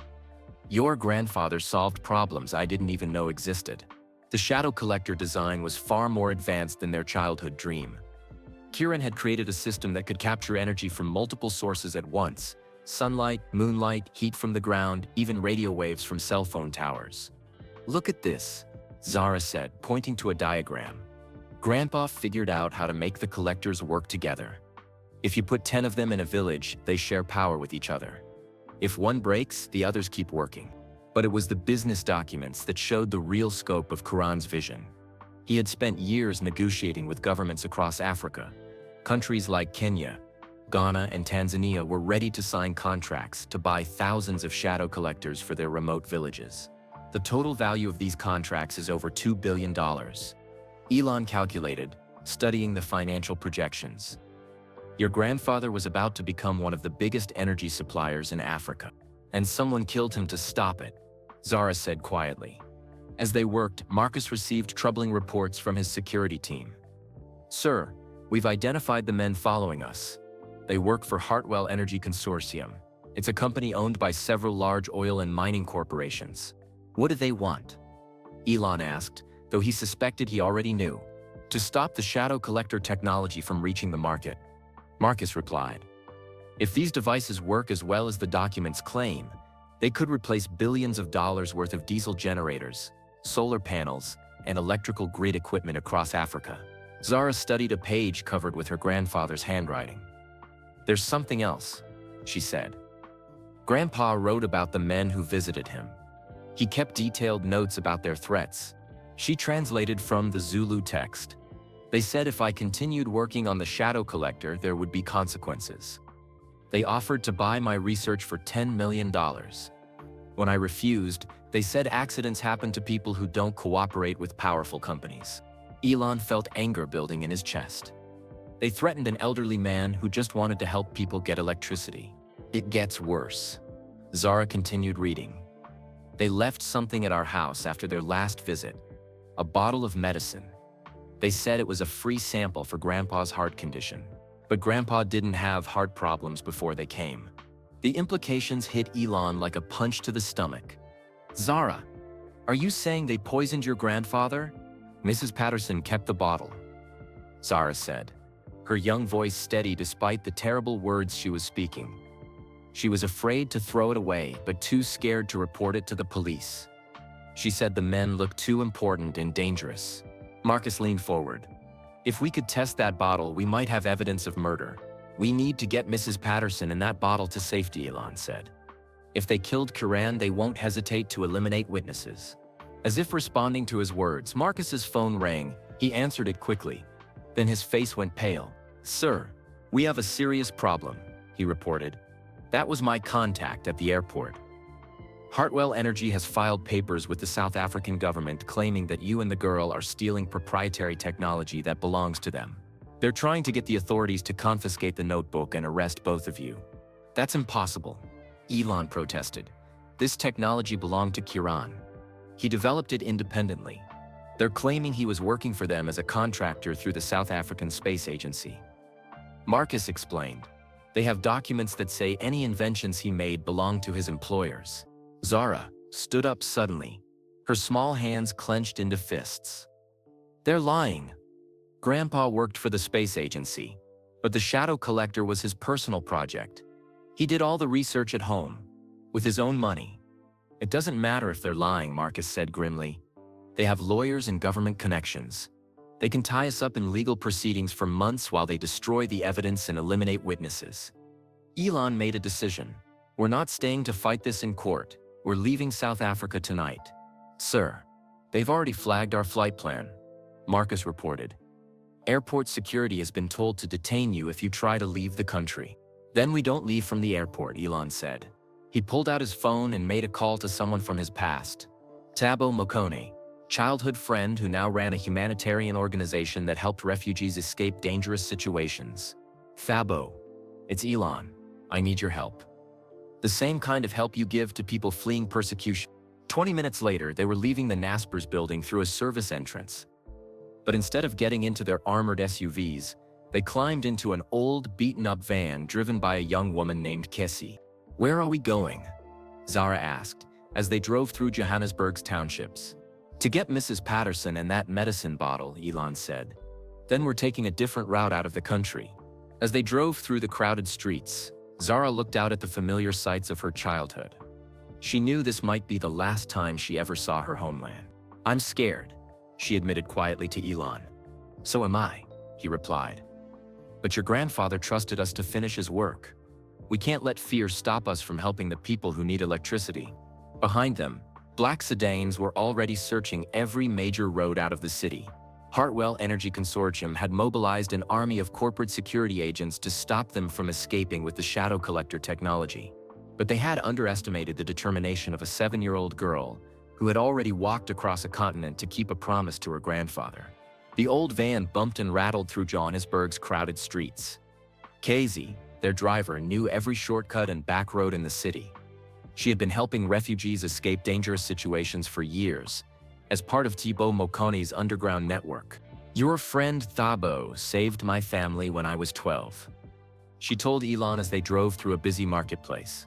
"Your grandfather solved problems I didn't even know existed." The shadow collector design was far more advanced than their childhood dream. Kiran had created a system that could capture energy from multiple sources at once: sunlight, moonlight, heat from the ground, even radio waves from cell phone towers. "Look at this," Zara said, pointing to a diagram. "Grandpa figured out how to make the collectors work together. If you put 10 of them in a village, they share power with each other. If one breaks, the others keep working." But it was the business documents that showed the real scope of Kiran's vision. He had spent years negotiating with governments across Africa. Countries like Kenya, Ghana, and Tanzania were ready to sign contracts to buy thousands of shadow collectors for their remote villages. The total value of these contracts is over $2 billion. Elon calculated, studying the financial projections. "Your grandfather was about to become one of the biggest energy suppliers in Africa, and someone killed him to stop it," Zara said quietly. As they worked, Marcus received troubling reports from his security team. "Sir, we've identified the men following us. They work for Hartwell Energy Consortium. It's a company owned by several large oil and mining corporations." "What do they want?" Elon asked, though he suspected he already knew. "To stop the shadow collector technology from reaching the market," Marcus replied. "If these devices work as well as the documents claim, they could replace billions of dollars worth of diesel generators, solar panels, and electrical grid equipment across Africa." Zara studied a page covered with her grandfather's handwriting. "There's something else," she said. "Grandpa wrote about the men who visited him. He kept detailed notes about their threats." She translated from the Zulu text. "They said if I continued working on the shadow collector, there would be consequences. They offered to buy my research for $10 million. When I refused, they said accidents happen to people who don't cooperate with powerful companies." Elon felt anger building in his chest. They threatened an elderly man who just wanted to help people get electricity. "It gets worse." Zara continued reading. "They left something at our house after their last visit. A bottle of medicine. They said it was a free sample for Grandpa's heart condition. But Grandpa didn't have heart problems before they came." The implications hit Elon like a punch to the stomach. "Zara, Are you saying they poisoned your grandfather? Mrs. Patterson kept the bottle, Zara said, her young voice steady despite the terrible words she was speaking. She was afraid to throw it away, but too scared to report it to the police. She said the men looked too important and dangerous. Marcus leaned forward. If we could test that bottle, we might have evidence of murder. We need to get Mrs. Patterson and that bottle to safety, Elon said. If they killed Kiran, they won't hesitate to eliminate witnesses. As if responding to his words, Marcus's phone rang. He answered it quickly. Then his face went pale. Sir, we have a serious problem, he reported. That was my contact at the airport. Hartwell Energy has filed papers with the South African government claiming that you and the girl are stealing proprietary technology that belongs to them. They're trying to get the authorities to confiscate the notebook and arrest both of you. That's impossible, Elon protested. This technology belonged to Kiran. He developed it independently. They're claiming he was working for them as a contractor through the South African Space Agency. Marcus explained. They have documents that say any inventions he made belong to his employers. Zara stood up suddenly, her small hands clenched into fists. They're lying. Grandpa worked for the space agency, but the shadow collector was his personal project. He did all the research at home, with his own money. It doesn't matter if they're lying, Marcus said grimly. They have lawyers and government connections. They can tie us up in legal proceedings for months while they destroy the evidence and eliminate witnesses. Elon made a decision. We're not staying to fight this in court. We're leaving South Africa tonight. Sir, they've already flagged our flight plan, Marcus reported. Airport security has been told to detain you if you try to leave the country. Then we don't leave from the airport, Elon said. He pulled out his phone and made a call to someone from his past. Thabo Mokone, childhood friend who now ran a humanitarian organization that helped refugees escape dangerous situations. Thabo, it's Elon. I need your help. The same kind of help you give to people fleeing persecution. 20 minutes later, they were leaving the Naspers building through a service entrance. But instead of getting into their armored SUVs, they climbed into an old, beaten-up van driven by a young woman named Kessie. Where are we going? Zara asked, as they drove through Johannesburg's townships. To get Mrs. Patterson and that medicine bottle, Elon said. Then we're taking a different route out of the country. As they drove through the crowded streets, Zara looked out at the familiar sights of her childhood. She knew this might be the last time she ever saw her homeland. I'm scared, she admitted quietly to Elon. So am I, he replied. But your grandfather trusted us to finish his work. We can't let fear stop us from helping the people who need electricity. Behind them, black sedans were already searching every major road out of the city. Hartwell Energy Consortium had mobilized an army of corporate security agents to stop them from escaping with the shadow collector technology. But they had underestimated the determination of a 7-year-old girl who had already walked across a continent to keep a promise to her grandfather. The old van bumped and rattled through Johannesburg's crowded streets. Casey, their driver, knew every shortcut and back road in the city. She had been helping refugees escape dangerous situations for years, as part of Thabo Mokone's underground network. Your friend Thabo saved my family when I was 12, she told Elon as they drove through a busy marketplace.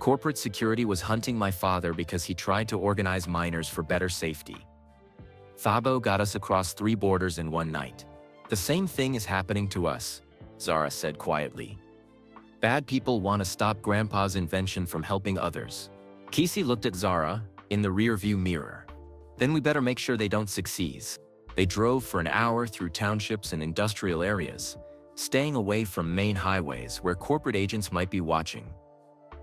Corporate security was hunting my father because he tried to organize miners for better safety. Thabo got us across 3 borders in one night. The same thing is happening to us, Zara said quietly. Bad people want to stop Grandpa's invention from helping others. Kesey looked at Zara in the rearview mirror. Then we better make sure they don't succeed. They drove for an hour through townships and industrial areas, staying away from main highways where corporate agents might be watching.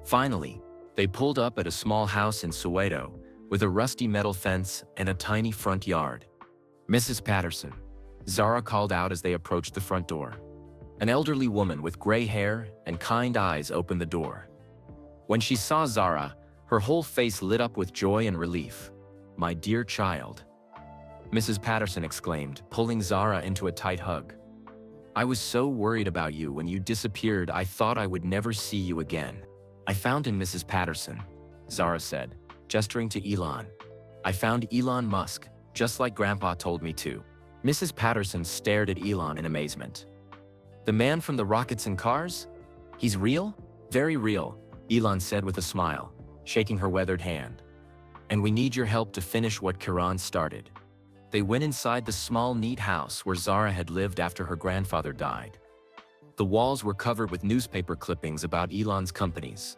Finally, they pulled up at a small house in Soweto with a rusty metal fence and a tiny front yard. Mrs. Patterson, Zara called out as they approached the front door. An elderly woman with gray hair and kind eyes opened the door. When she saw Zara, her whole face lit up with joy and relief. My dear child, Mrs. Patterson exclaimed, pulling Zara into a tight hug. I was so worried about you when you disappeared. I thought I would never see you again. I found him, Mrs. Patterson, Zara said, gesturing to Elon. I found Elon Musk, just like Grandpa told me to. Mrs. Patterson stared at Elon in amazement. The man from the rockets and cars? He's real? Very real, Elon said with a smile, shaking her weathered hand. and we need your help to finish what Kiran started." They went inside the small, neat house where Zara had lived after her grandfather died. The walls were covered with newspaper clippings about Elon's companies,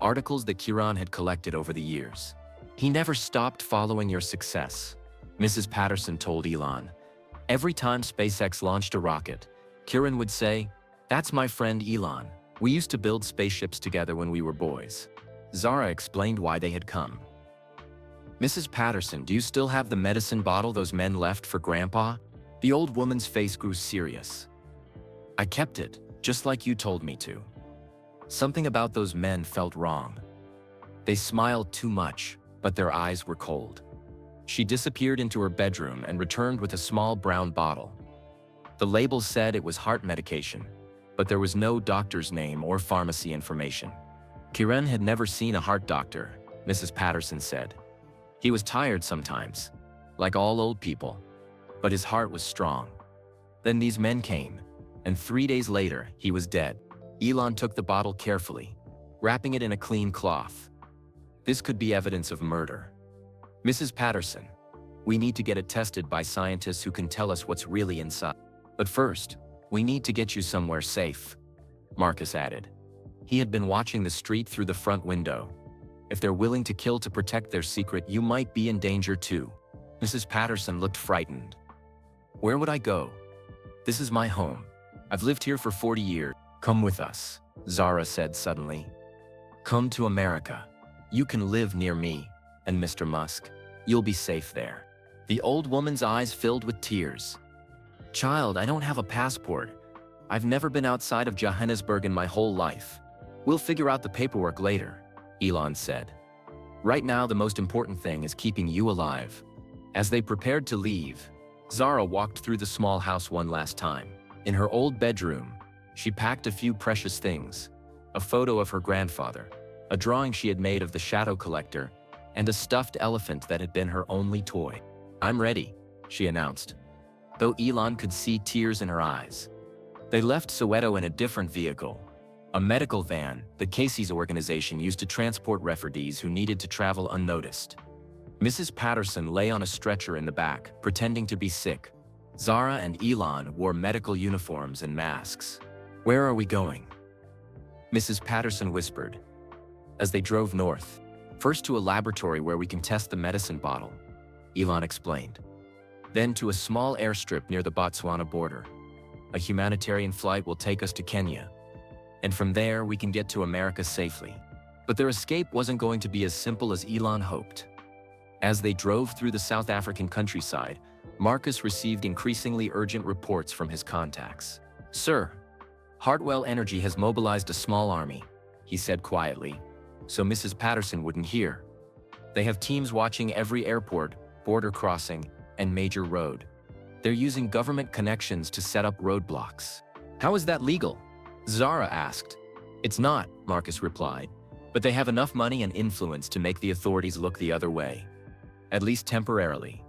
articles that Kiran had collected over the years. "He never stopped following your success," Mrs. Patterson told Elon. "Every time SpaceX launched a rocket, Kiran would say, 'That's my friend Elon. We used to build spaceships together when we were boys.'" Zara explained why they had come. "Mrs. Patterson, do you still have the medicine bottle those men left for Grandpa?" The old woman's face grew serious. "I kept it, just like you told me to." Something about those men felt wrong. They smiled too much, but their eyes were cold. She disappeared into her bedroom and returned with a small brown bottle. The label said it was heart medication, but there was no doctor's name or pharmacy information. Kiran had never seen a heart doctor, Mrs. Patterson said. He was tired sometimes, like all old people, but his heart was strong. Then these men came, and 3 days later, he was dead. Elon took the bottle carefully, wrapping it in a clean cloth. "This could be evidence of murder. Mrs. Patterson, we need to get it tested by scientists who can tell us what's really inside. But first, we need to get you somewhere safe," Marcus added. He had been watching the street through the front window. "If they're willing to kill to protect their secret, you might be in danger too." Mrs. Patterson looked frightened. "Where would I go? This is my home. I've lived here for 40 years. Come with us," Zara said suddenly. "Come to America. You can live near me and Mr. Musk. You'll be safe there." The old woman's eyes filled with tears. "Child, I don't have a passport. I've never been outside of Johannesburg in my whole life. We'll figure out the paperwork later," Elon said. "Right now, the most important thing is keeping you alive." As they prepared to leave, Zara walked through the small house one last time. In her old bedroom, she packed a few precious things: a photo of her grandfather, a drawing she had made of the shadow collector, and a stuffed elephant that had been her only toy. "I'm ready," she announced, though Elon could see tears in her eyes. They left Soweto in a different vehicle, a medical van that Casey's organization used to transport refugees who needed to travel unnoticed. Mrs. Patterson lay on a stretcher in the back, pretending to be sick. Zara and Elon wore medical uniforms and masks. "Where are we going?" Mrs. Patterson whispered, as they drove north. "First to a laboratory where we can test the medicine bottle," Elon explained. "Then to a small airstrip near the Botswana border. A humanitarian flight will take us to Kenya. And from there, we can get to America safely." But their escape wasn't going to be as simple as Elon hoped. As they drove through the South African countryside, Marcus received increasingly urgent reports from his contacts. "Sir, Hartwell Energy has mobilized a small army," he said quietly, so Mrs. Patterson wouldn't hear. "They have teams watching every airport, border crossing, and major road. They're using government connections to set up roadblocks." "How is that legal?" Zara asked. "It's not," Marcus replied, "but they have enough money and influence to make the authorities look the other way. At least temporarily."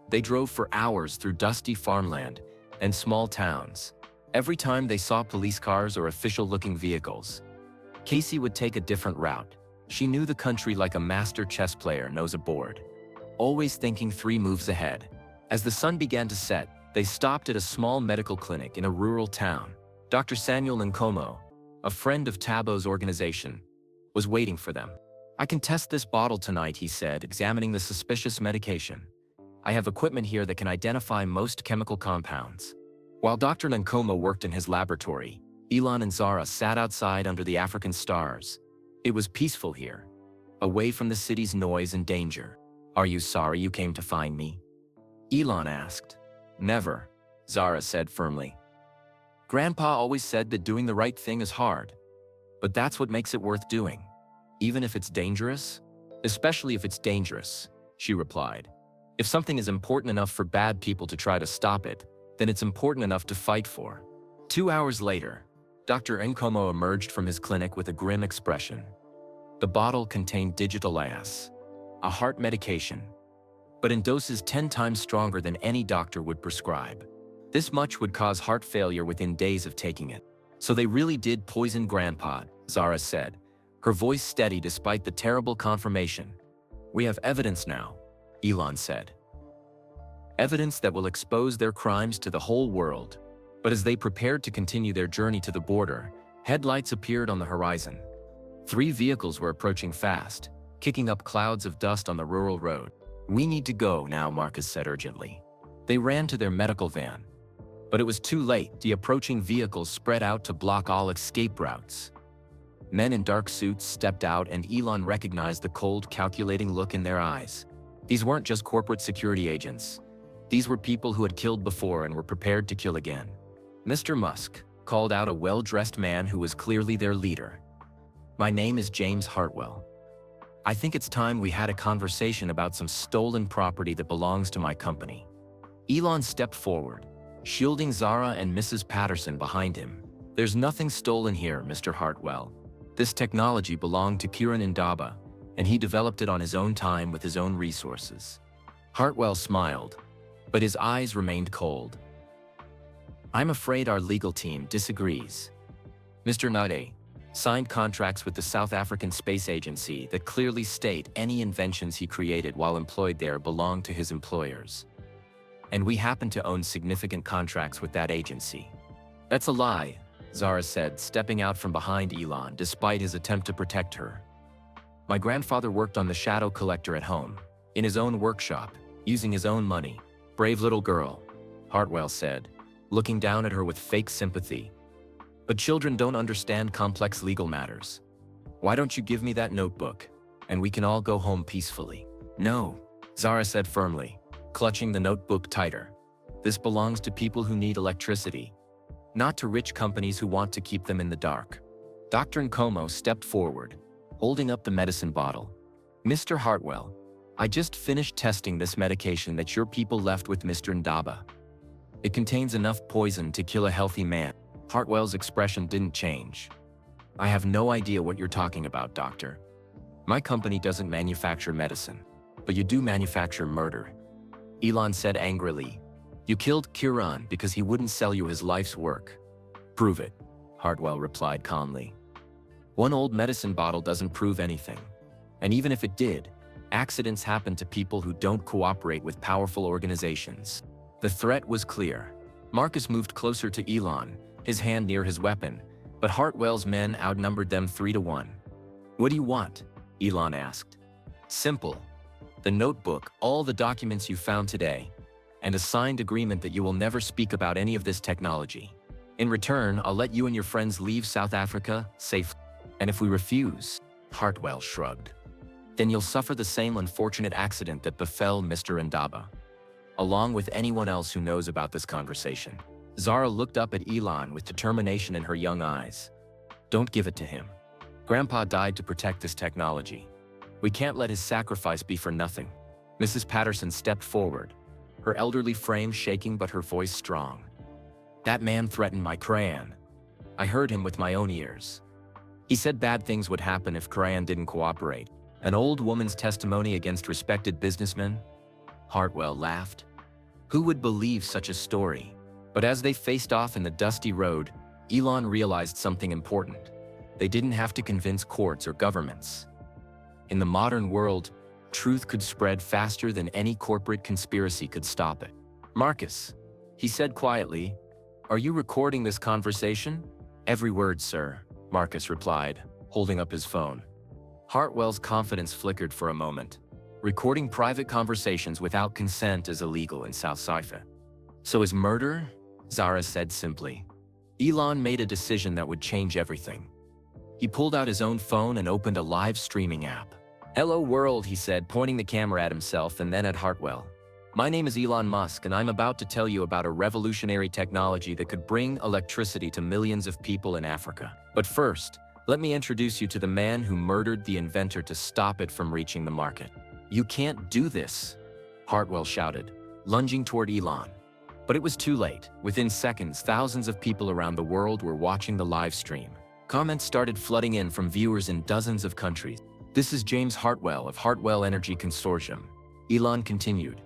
They drove for hours through dusty farmland and small towns. Every time they saw police cars or official-looking vehicles, Casey would take a different route. She knew the country like a master chess player knows a board, always thinking 3 moves ahead. As the sun began to set, they stopped at a small medical clinic in a rural town. Dr. Samuel Nkomo, a friend of Tabo's organization, was waiting for them. "I can test this bottle tonight," he said, examining the suspicious medication. "I have equipment here that can identify most chemical compounds." While Dr. Nkomo worked in his laboratory, Elon and Zara sat outside under the African stars. It was peaceful here, away from the city's noise and danger. "Are you sorry you came to find me?" Elon asked. "Never," Zara said firmly. "Grandpa always said that doing the right thing is hard. But that's what makes it worth doing, even if it's dangerous." "Especially if it's dangerous," she replied. "If something is important enough for bad people to try to stop it, then it's important enough to fight for." 2 hours later, Dr. Nkomo emerged from his clinic with a grim expression. The bottle contained digital AS, a heart medication, but in doses 10 times stronger than any doctor would prescribe. This much would cause heart failure within days of taking it. "So they really did poison Grandpa," Zara said, her voice steady despite the terrible confirmation. We have evidence now, Elon said. Evidence that will expose their crimes to the whole world. But as they prepared to continue their journey to the border, headlights appeared on the horizon. 3 vehicles were approaching fast, kicking up clouds of dust on the rural road. "We need to go now," Marcus said urgently. They ran to their medical van. But it was too late. The approaching vehicles spread out to block all escape routes. Men in dark suits stepped out, and Elon recognized the cold, calculating look in their eyes. These weren't just corporate security agents. These were people who had killed before and were prepared to kill again. "Mr. Musk," called out a well-dressed man who was clearly their leader. "My name is James Hartwell. I think it's time we had a conversation about some stolen property that belongs to my company." Elon stepped forward, shielding Zara and Mrs. Patterson behind him. "There's nothing stolen here, Mr. Hartwell. This technology belonged to Kiran Indaba, and he developed it on his own time with his own resources." Hartwell smiled, but his eyes remained cold. "I'm afraid our legal team disagrees. Mr. Nade signed contracts with the South African Space Agency that clearly state any inventions he created while employed there belong to his employers. And we happen to own significant contracts with that agency." "That's a lie," Zara said, stepping out from behind Elon despite his attempt to protect her. "My grandfather worked on the shadow collector at home, in his own workshop, using his own money." "Brave little girl," Hartwell said, looking down at her with fake sympathy. "But children don't understand complex legal matters. Why don't you give me that notebook, and we can all go home peacefully?" "No," Zara said firmly, clutching the notebook tighter. "This belongs to people who need electricity, not to rich companies who want to keep them in the dark." Dr. Nkomo stepped forward, holding up the medicine bottle. "Mr. Hartwell, I just finished testing this medication that your people left with Mr. Ndaba. It contains enough poison to kill a healthy man." Hartwell's expression didn't change. "I have no idea what you're talking about, doctor. My company doesn't manufacture medicine, but you do manufacture murder." Elon said angrily, "You killed Kiran because he wouldn't sell you his life's work." "Prove it," Hartwell replied calmly. "One old medicine bottle doesn't prove anything. And even if it did, accidents happen to people who don't cooperate with powerful organizations." The threat was clear. Marcus moved closer to Elon, his hand near his weapon, but Hartwell's men outnumbered them 3-1. "What do you want?" Elon asked. "Simple. The notebook, all the documents you found today, and a signed agreement that you will never speak about any of this technology. In return, I'll let you and your friends leave South Africa safely. And if we refuse," Hartwell shrugged, "then you'll suffer the same unfortunate accident that befell Mr. Ndaba, along with anyone else who knows about this conversation." Zara looked up at Elon with determination in her young eyes. "Don't give it to him. Grandpa died to protect this technology. We can't let his sacrifice be for nothing." Mrs. Patterson stepped forward, her elderly frame shaking but her voice strong. "That man threatened my Crayon. I heard him with my own ears. He said bad things would happen if Crayon didn't cooperate. An old woman's testimony against respected businessmen?" Hartwell laughed. Who would believe such a story? But as they faced off in the dusty road, Elon realized something important. They didn't have to convince courts or governments. In the modern world, truth could spread faster than any corporate conspiracy could stop it. "Marcus," he said quietly, "are you recording this conversation?" "Every word, sir," Marcus replied, holding up his phone. Hartwell's confidence flickered for a moment. Recording private conversations without consent is illegal in South Cypher. "So is murder?" Zara said simply. Elon made a decision that would change everything. He pulled out his own phone and opened a live streaming app. "Hello world," he said, pointing the camera at himself and then at Hartwell. "My name is Elon Musk, and I'm about to tell you about a revolutionary technology that could bring electricity to millions of people in Africa. But first, let me introduce you to the man who murdered the inventor to stop it from reaching the market." "You can't do this," Hartwell shouted, lunging toward Elon. But it was too late. Within seconds, thousands of people around the world were watching the live stream. Comments started flooding in from viewers in dozens of countries. "This is James Hartwell of Hartwell Energy Consortium," Elon continued,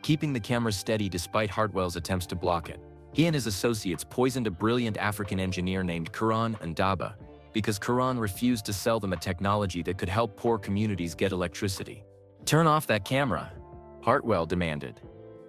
keeping the camera steady despite Hartwell's attempts to block it. "He and his associates poisoned a brilliant African engineer named Kiran Ndaba because Kiran refused to sell them a technology that could help poor communities get electricity. "Turn off that camera," Hartwell demanded.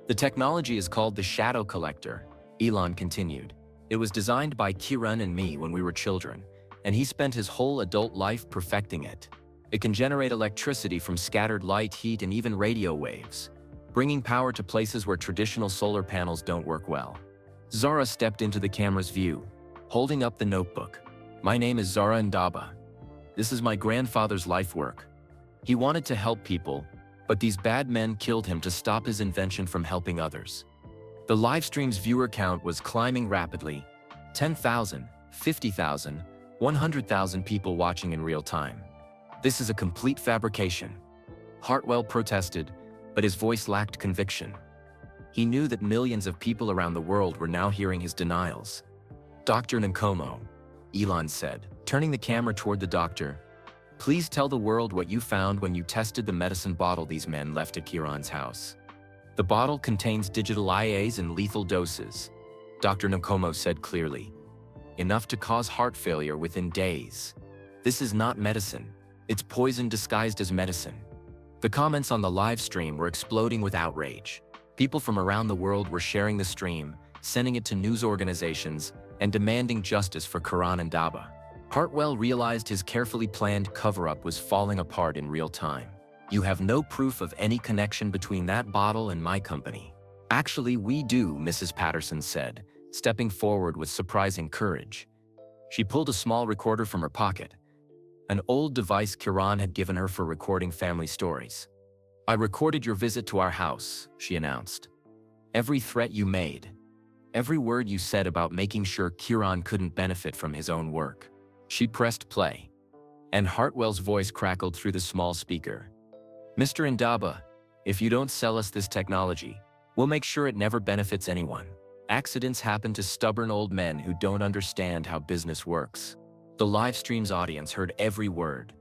"The technology is called the shadow collector," Elon continued. "It was designed by Kiran and me when we were children, and he spent his whole adult life perfecting it. It can generate electricity from scattered light, heat, and even radio waves, bringing power to places where traditional solar panels don't work well." Zara stepped into the camera's view, holding up the notebook. "My name is Zara Ndaba. This is my grandfather's life work. He wanted to help people, but these bad men killed him to stop his invention from helping others." The livestream's viewer count was climbing rapidly. 10,000, 50,000, 100,000 people watching in real time. "This is a complete fabrication," Hartwell protested, but his voice lacked conviction. He knew that millions of people around the world were now hearing his denials. "Dr. Nkomo," Elon said, turning the camera toward the doctor, "please tell the world what you found when you tested the medicine bottle these men left at Kiran's house." "The bottle contains digital IAs in lethal doses," Dr. Nkomo said clearly. "Enough to cause heart failure within days. This is not medicine. It's poison disguised as medicine." The comments on the live stream were exploding with outrage. People from around the world were sharing the stream, sending it to news organizations, and demanding justice for Kiran Ndaba. Hartwell realized his carefully planned cover-up was falling apart in real time. "You have no proof of any connection between that bottle and my company." "Actually, we do," Mrs. Patterson said, stepping forward with surprising courage. She pulled a small recorder from her pocket, an old device Kiran had given her for recording family stories. "I recorded your visit to our house," she announced. "Every threat you made, every word you said about making sure Kiran couldn't benefit from his own work." She pressed play, and Hartwell's voice crackled through the small speaker. "Mr. Ndaba, if you don't sell us this technology, we'll make sure it never benefits anyone. Accidents happen to stubborn old men who don't understand how business works." The live stream's audience heard every word.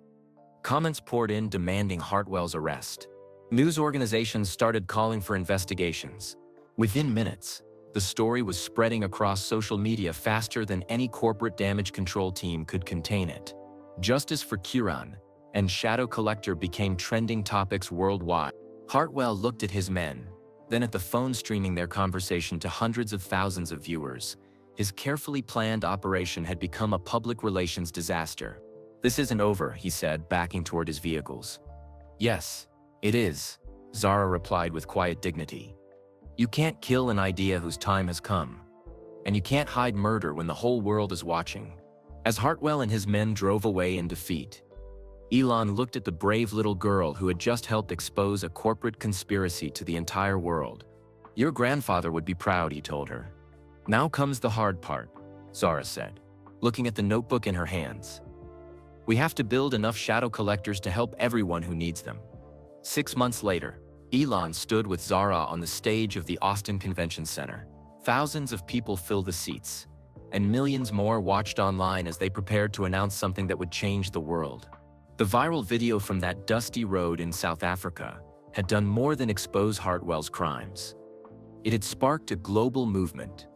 Comments poured in demanding Hartwell's arrest. News organizations started calling for investigations. Within minutes, the story was spreading across social media faster than any corporate damage control team could contain it. Justice for Kiran and Shadow Collector became trending topics worldwide. Hartwell looked at his men, then at the phone streaming their conversation to hundreds of thousands of viewers. His carefully planned operation had become a public relations disaster. "This isn't over," he said, backing toward his vehicles. "Yes, it is," Zara replied with quiet dignity. "You can't kill an idea whose time has come. And you can't hide murder when the whole world is watching." As Hartwell and his men drove away in defeat, Elon looked at the brave little girl who had just helped expose a corporate conspiracy to the entire world. "Your grandfather would be proud," he told her. "Now comes the hard part," Zara said, looking at the notebook in her hands. "We have to build enough shadow collectors to help everyone who needs them." 6 months later, Elon stood with Zara on the stage of the Austin Convention Center. Thousands of people filled the seats, and millions more watched online as they prepared to announce something that would change the world. The viral video from that dusty road in South Africa had done more than expose Hartwell's crimes. It had sparked a global movement.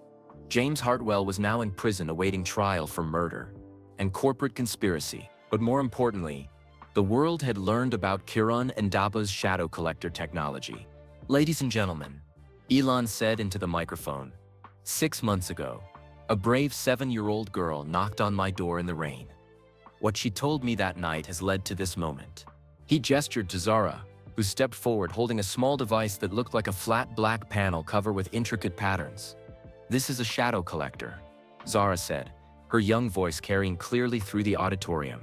James Hartwell was now in prison awaiting trial for murder and corporate conspiracy. But more importantly, the world had learned about Kiran Ndaba's shadow collector technology. "Ladies and gentlemen," Elon said into the microphone, 6 months ago, a brave 7-year-old girl knocked on my door in the rain. What she told me that night has led to this moment." He gestured to Zara, who stepped forward holding a small device that looked like a flat black panel cover with intricate patterns. "This is a shadow collector," Zara said, her young voice carrying clearly through the auditorium.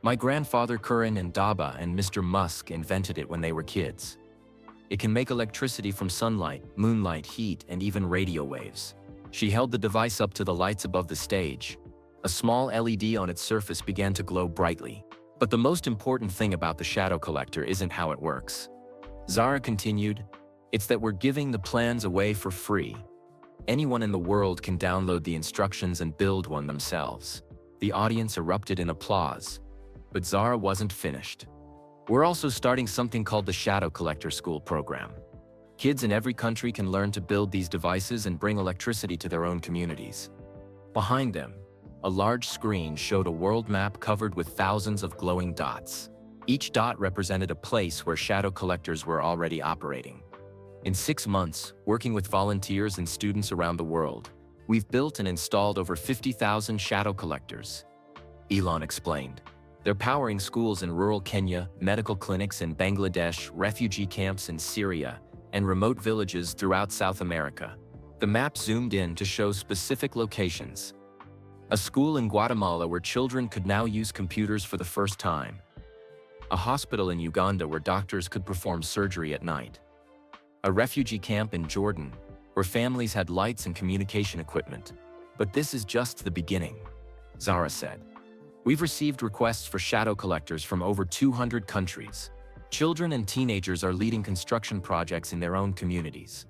"My grandfather Kiran Ndaba and Mr. Musk invented it when they were kids. It can make electricity from sunlight, moonlight, heat, and even radio waves." She held the device up to the lights above the stage. A small LED on its surface began to glow brightly. "But the most important thing about the shadow collector isn't how it works," Zara continued. "It's that we're giving the plans away for free. Anyone in the world can download the instructions and build one themselves." The audience erupted in applause, but Zara wasn't finished. "We're also starting something called the Shadow Collector School program. Kids in every country can learn to build these devices and bring electricity to their own communities." Behind them, a large screen showed a world map covered with thousands of glowing dots. Each dot represented a place where shadow collectors were already operating. In 6 months, working with volunteers and students around the world, we've built and installed over 50,000 shadow collectors. Elon explained. They're powering schools in rural Kenya, medical clinics in Bangladesh, refugee camps in Syria, and remote villages throughout South America. The map zoomed in to show specific locations. A school in Guatemala where children could now use computers for the first time. A hospital in Uganda where doctors could perform surgery at night. A refugee camp in Jordan where families had lights and communication equipment. But this is just the beginning, Zara said. We've received requests for shadow collectors from over 200 countries. Children and teenagers are leading construction projects in their own communities.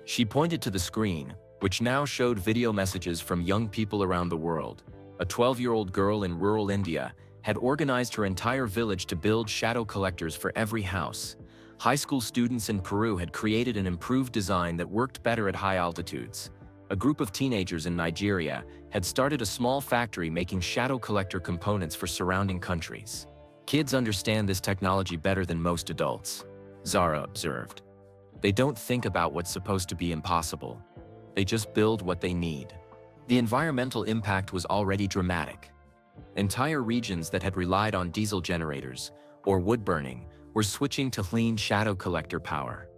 She pointed to the screen, which now showed video messages from young people around the world. A 12-year-old girl in rural India had organized her entire village to build shadow collectors for every house. High school students in Peru had created an improved design that worked better at high altitudes. A group of teenagers in Nigeria had started a small factory making shadow collector components for surrounding countries. Kids understand this technology better than most adults, Zara observed. They don't think about what's supposed to be impossible. They just build what they need. The environmental impact was already dramatic. Entire regions that had relied on diesel generators or wood burning were switching to clean shadow collector power.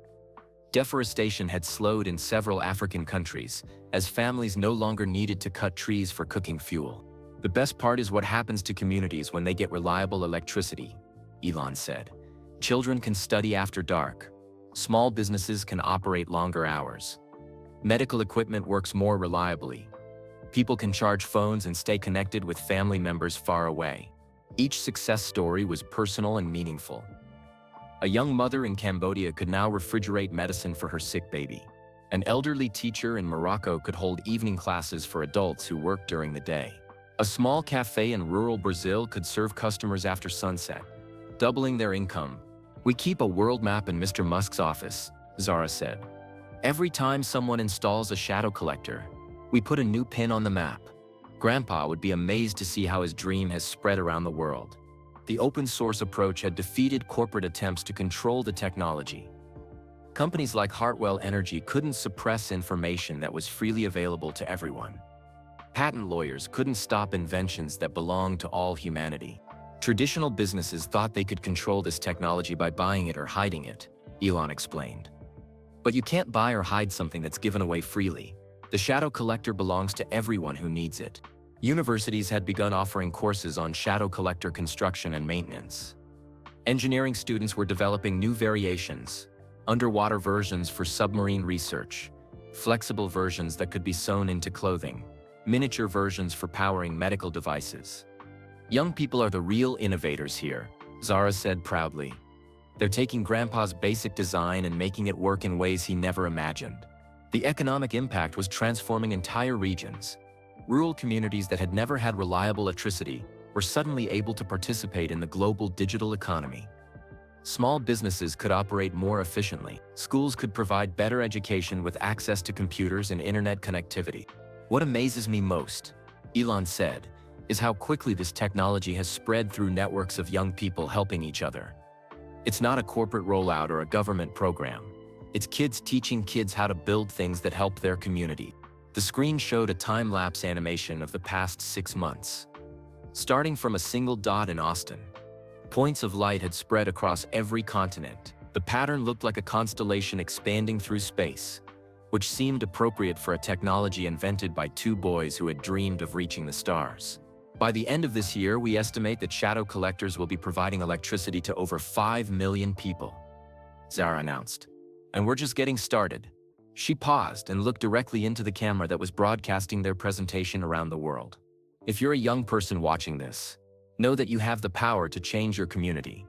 Deforestation had slowed in several African countries as families no longer needed to cut trees for cooking fuel. The best part is what happens to communities when they get reliable electricity, Elon said. Children can study after dark. Small businesses can operate longer hours. Medical equipment works more reliably. People can charge phones and stay connected with family members far away. Each success story was personal and meaningful. A young mother in Cambodia could now refrigerate medicine for her sick baby. An elderly teacher in Morocco could hold evening classes for adults who worked during the day. A small cafe in rural Brazil could serve customers after sunset, doubling their income. We keep a world map in Mr. Musk's office, Zara said. Every time someone installs a shadow collector, we put a new pin on the map. Grandpa would be amazed to see how his dream has spread around the world. The open-source approach had defeated corporate attempts to control the technology. Companies like Hartwell Energy couldn't suppress information that was freely available to everyone. Patent lawyers couldn't stop inventions that belonged to all humanity. Traditional businesses thought they could control this technology by buying it or hiding it, Elon explained. But you can't buy or hide something that's given away freely. The shadow collector belongs to everyone who needs it. Universities had begun offering courses on shadow collector construction and maintenance. Engineering students were developing new variations, underwater versions for submarine research, flexible versions that could be sewn into clothing, miniature versions for powering medical devices. Young people are the real innovators here, Zara said proudly. They're taking Grandpa's basic design and making it work in ways he never imagined. The economic impact was transforming entire regions. Rural communities that had never had reliable electricity were suddenly able to participate in the global digital economy. Small businesses could operate more efficiently. Schools could provide better education with access to computers and internet connectivity. What amazes me most, Elon said, is how quickly this technology has spread through networks of young people helping each other. It's not a corporate rollout or a government program. It's kids teaching kids how to build things that help their community. The screen showed a time-lapse animation of the past 6 months. Starting from a single dot in Austin, points of light had spread across every continent. The pattern looked like a constellation expanding through space, which seemed appropriate for a technology invented by 2 boys who had dreamed of reaching the stars. By the end of this year, we estimate that shadow collectors will be providing electricity to over 5 million people, Zara announced. And we're just getting started. She paused and looked directly into the camera that was broadcasting their presentation around the world. If you're a young person watching this, know that you have the power to change your community.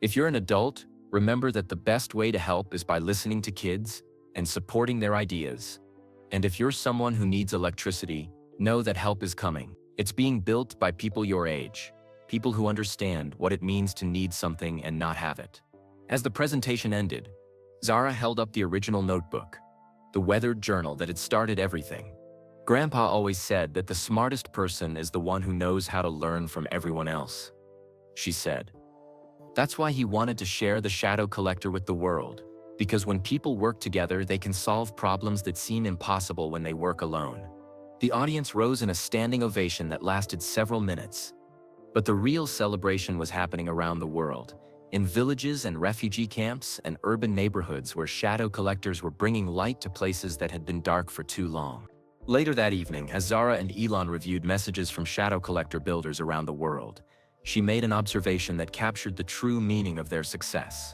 If you're an adult, remember that the best way to help is by listening to kids and supporting their ideas. And if you're someone who needs electricity, know that help is coming. It's being built by people your age, people who understand what it means to need something and not have it. As the presentation ended, Zara held up the original notebook, the weathered journal that had started everything. Grandpa always said that the smartest person is the one who knows how to learn from everyone else, she said. That's why he wanted to share the shadow collector with the world. Because when people work together, they can solve problems that seem impossible when they work alone. The audience rose in a standing ovation that lasted several minutes. But the real celebration was happening around the world, in villages and refugee camps and urban neighborhoods where shadow collectors were bringing light to places that had been dark for too long. Later that evening, as Zara and Elon reviewed messages from shadow collector builders around the world, she made an observation that captured the true meaning of their success.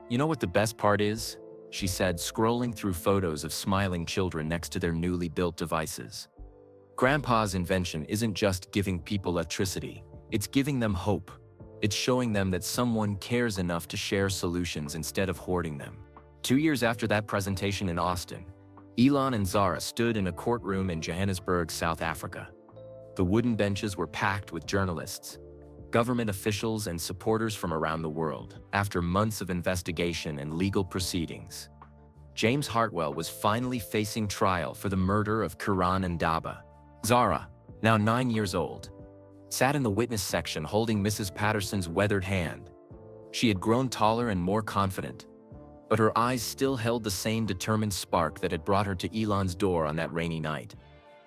"You know what the best part is?" she said, scrolling through photos of smiling children next to their newly built devices. "Grandpa's invention isn't just giving people electricity, it's giving them hope. It's showing them that someone cares enough to share solutions instead of hoarding them." 2 years after that presentation in Austin, Elon and Zara stood in a courtroom in Johannesburg, South Africa. The wooden benches were packed with journalists, government officials, and supporters from around the world. After months of investigation and legal proceedings, James Hartwell was finally facing trial for the murder of Kiran Ndaba. Zara, now 9 years old, sat in the witness section holding Mrs. Patterson's weathered hand. She had grown taller and more confident, but her eyes still held the same determined spark that had brought her to Elon's door on that rainy night.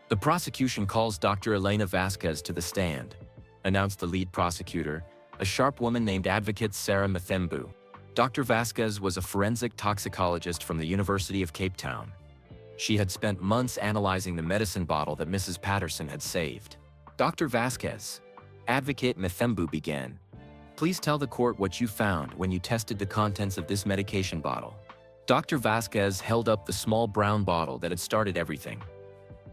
"The prosecution calls Dr. Elena Vasquez to the stand," announced the lead prosecutor, a sharp woman named Advocate Sarah Mthembu. Dr. Vasquez was a forensic toxicologist from the University of Cape Town. She had spent months analyzing the medicine bottle that Mrs. Patterson had saved. "Dr. Vasquez," Advocate Mthembu began, "please tell the court what you found when you tested the contents of this medication bottle." Dr. Vasquez held up the small brown bottle that had started everything.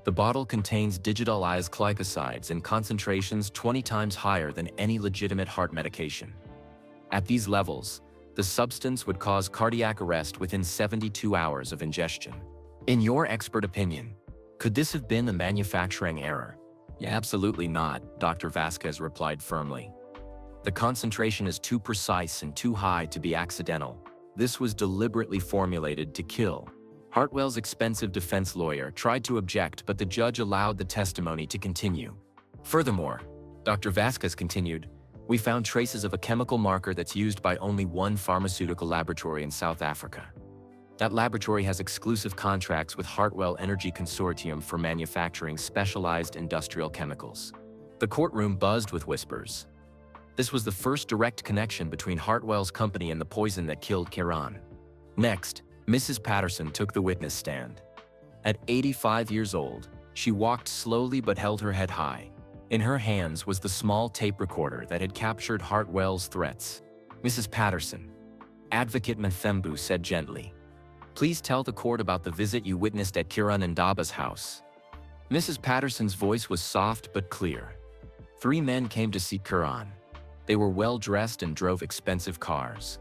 The bottle contains digitalized glycosides in concentrations 20 times higher than any legitimate heart medication. At these levels, the substance would cause cardiac arrest within 72 hours of ingestion. "In your expert opinion, could this have been a manufacturing error?" "Yeah, absolutely not," Dr. Vasquez replied firmly. "The concentration is too precise and too high to be accidental. This was deliberately formulated to kill." Hartwell's expensive defense lawyer tried to object, but the judge allowed the testimony to continue. "Furthermore," Dr. Vasquez continued, "we found traces of a chemical marker that's used by only one pharmaceutical laboratory in South Africa. That laboratory has exclusive contracts with Hartwell Energy Consortium for manufacturing specialized industrial chemicals." The courtroom buzzed with whispers. This was the first direct connection between Hartwell's company and the poison that killed Kiran. Next, Mrs. Patterson took the witness stand. At 85 years old, she walked slowly but held her head high. In her hands was the small tape recorder that had captured Hartwell's threats. "Mrs. Patterson," Advocate Mthembu said gently, "please tell the court about the visit you witnessed at Kiran Ndaba's house." Mrs. Patterson's voice was soft but clear. "3 men came to see Kiran. They were well-dressed and drove expensive cars.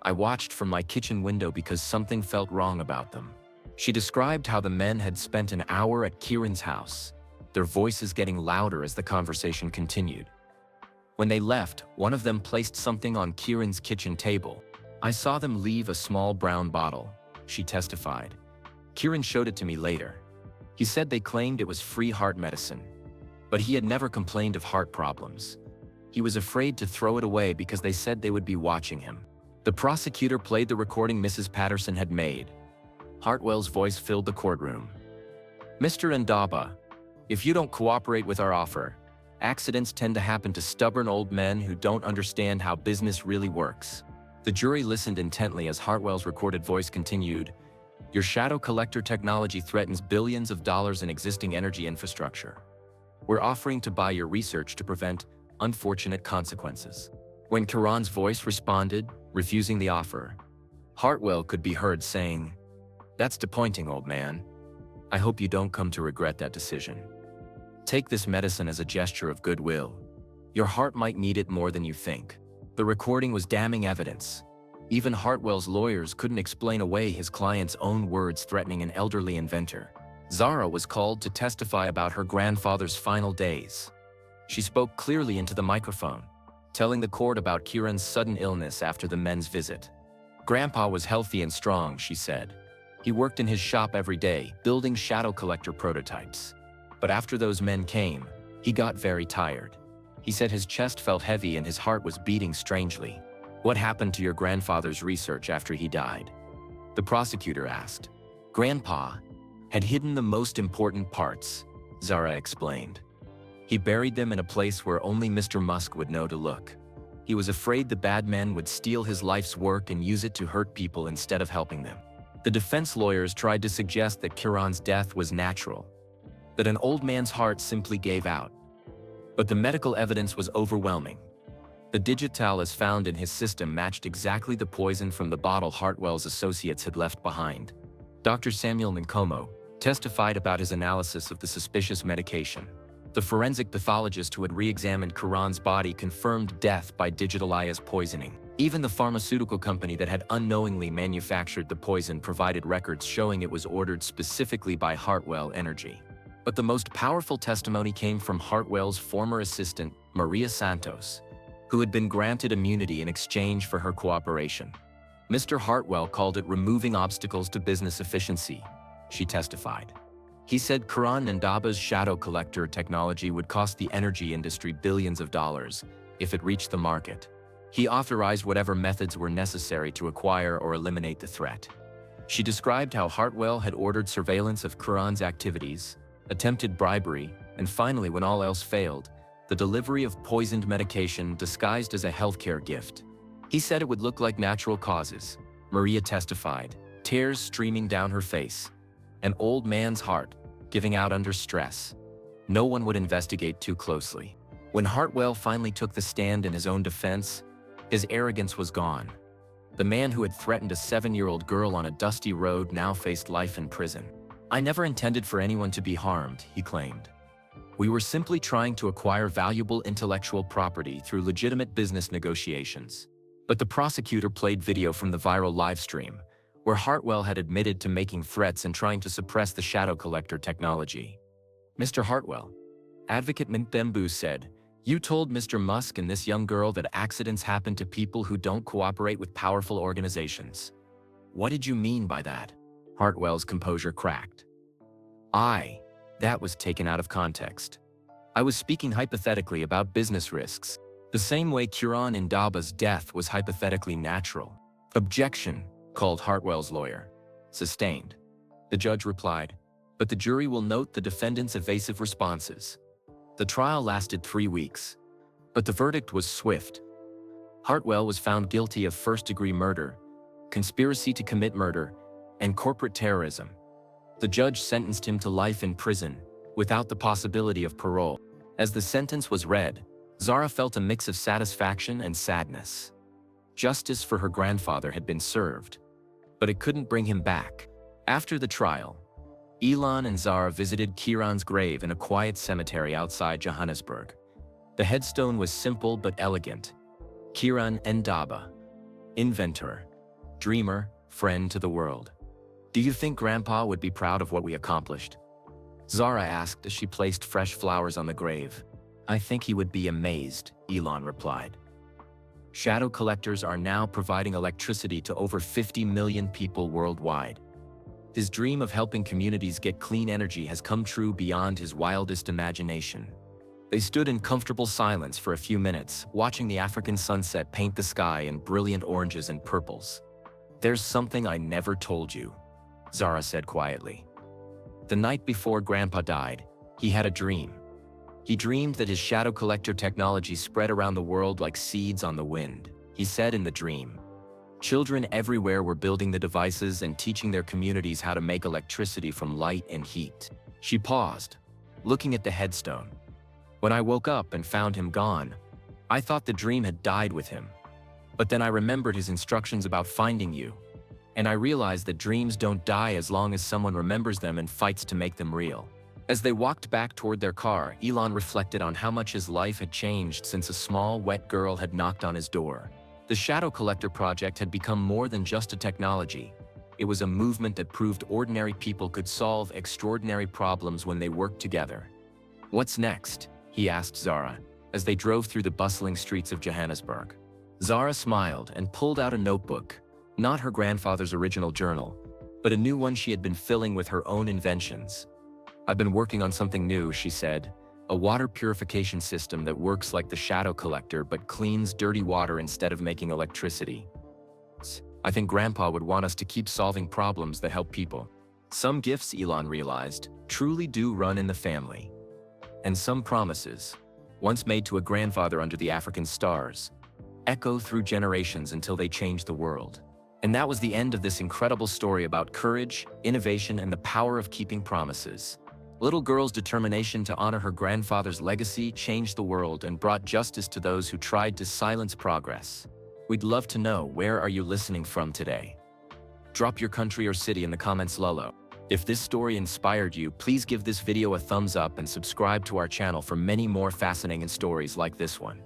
I watched from my kitchen window because something felt wrong about them." She described how the men had spent an hour at Kiran's house, their voices getting louder as the conversation continued. "When they left, one of them placed something on Kiran's kitchen table. I saw them leave a small brown bottle," she testified. "Kiran showed it to me later. He said they claimed it was free heart medicine, but he had never complained of heart problems. He was afraid to throw it away because they said they would be watching him." The prosecutor played the recording Mrs. Patterson had made. Hartwell's voice filled the courtroom. "Mr. Ndaba, if you don't cooperate with our offer, accidents tend to happen to stubborn old men who don't understand how business really works." The jury listened intently as Hartwell's recorded voice continued. "Your shadow collector technology threatens billions of dollars in existing energy infrastructure. We're offering to buy your research to prevent unfortunate consequences." When Kiran's voice responded, refusing the offer, Hartwell could be heard saying, "That's disappointing, old man. I hope you don't come to regret that decision. Take this medicine as a gesture of goodwill. Your heart might need it more than you think." The recording was damning evidence. Even Hartwell's lawyers couldn't explain away his client's own words threatening an elderly inventor. Zara was called to testify about her grandfather's final days. She spoke clearly into the microphone, telling the court about Kiran's sudden illness after the men's visit. "Grandpa was healthy and strong," she said. "He worked in his shop every day, building shadow collector prototypes. But after those men came, he got very tired. He said his chest felt heavy and his heart was beating strangely. What happened to your grandfather's research after he died? The prosecutor asked. Grandpa had hidden the most important parts, Zara explained. He buried them in a place where only Mr. Musk would know to look. He was afraid the bad men would steal his life's work and use it to hurt people instead of helping them. The defense lawyers tried to suggest that Kiran's death was natural, that an old man's heart simply gave out. But the medical evidence was overwhelming. The digitalis found in his system matched exactly the poison from the bottle Hartwell's associates had left behind. Dr. Samuel Nkomo testified about his analysis of the suspicious medication. The forensic pathologist who had re-examined Kiran's body confirmed death by digitalis poisoning. Even the pharmaceutical company that had unknowingly manufactured the poison provided records showing it was ordered specifically by Hartwell Energy. But the most powerful testimony came from Hartwell's former assistant, Maria Santos, who had been granted immunity in exchange for her cooperation. Mr. Hartwell called it removing obstacles to business efficiency, she testified. He said Kiran Nandaba's shadow collector technology would cost the energy industry billions of dollars if it reached the market. He authorized whatever methods were necessary to acquire or eliminate the threat. She described how Hartwell had ordered surveillance of Kiran's activities, attempted bribery, and finally, when all else failed, the delivery of poisoned medication disguised as a healthcare gift. He said it would look like natural causes, Maria testified, tears streaming down her face. An old man's heart, giving out under stress. No one would investigate too closely. When Hartwell finally took the stand in his own defense, his arrogance was gone. The man who had threatened a 7-year-old girl on a dusty road now faced life in prison. I never intended for anyone to be harmed, he claimed. We were simply trying to acquire valuable intellectual property through legitimate business negotiations. But the prosecutor played video from the viral livestream, where Hartwell had admitted to making threats and trying to suppress the shadow collector technology. Mr. Hartwell, Advocate Mintembue said, you told Mr. Musk and this young girl that accidents happen to people who don't cooperate with powerful organizations. What did you mean by that? Hartwell's composure cracked. That was taken out of context. I was speaking hypothetically about business risks, the same way Kiran Nandaba's death was hypothetically natural. Objection, called Hartwell's lawyer. Sustained. The judge replied, but the jury will note the defendant's evasive responses. The trial lasted 3 weeks, but the verdict was swift. Hartwell was found guilty of first-degree murder, conspiracy to commit murder, and corporate terrorism. The judge sentenced him to life in prison, without the possibility of parole. As the sentence was read, Zara felt a mix of satisfaction and sadness. Justice for her grandfather had been served, but it couldn't bring him back. After the trial, Elon and Zara visited Kiran's grave in a quiet cemetery outside Johannesburg. The headstone was simple but elegant. Kiran Nandaba, inventor, dreamer, friend to the world. Do you think Grandpa would be proud of what we accomplished? Zara asked as she placed fresh flowers on the grave. I think he would be amazed, Elon replied. Shadow collectors are now providing electricity to over 50 million people worldwide. His dream of helping communities get clean energy has come true beyond his wildest imagination. They stood in comfortable silence for a few minutes, watching the African sunset paint the sky in brilliant oranges and purples. There's something I never told you, Zara said quietly. The night before Grandpa died, he had a dream. He dreamed that his shadow collector technology spread around the world like seeds on the wind. He said in the dream, children everywhere were building the devices and teaching their communities how to make electricity from light and heat. She paused, looking at the headstone. When I woke up and found him gone, I thought the dream had died with him. But then I remembered his instructions about finding you, and I realized that dreams don't die as long as someone remembers them and fights to make them real. As they walked back toward their car, Elon reflected on how much his life had changed since a small, wet girl had knocked on his door. The Shadow Collector project had become more than just a technology. It was a movement that proved ordinary people could solve extraordinary problems when they worked together. What's next? He asked Zara, as they drove through the bustling streets of Johannesburg. Zara smiled and pulled out a notebook, not her grandfather's original journal, but a new one she had been filling with her own inventions. I've been working on something new, she said, A water purification system that works like the shadow collector but cleans dirty water instead of making electricity. I think Grandpa would want us to keep solving problems that help people. Some gifts, Elon realized, truly do run in the family. And some promises, once made to a grandfather under the African stars, echo through generations until they change the world. And that was the end of this incredible story about courage, innovation, and the power of keeping promises. Little girl's determination to honor her grandfather's legacy changed the world and brought justice to those who tried to silence progress. We'd love to know, where are you listening from today? Drop your country or city in the comments below. If this story inspired you, please give this video a thumbs up and subscribe to our channel for many more fascinating stories like this one.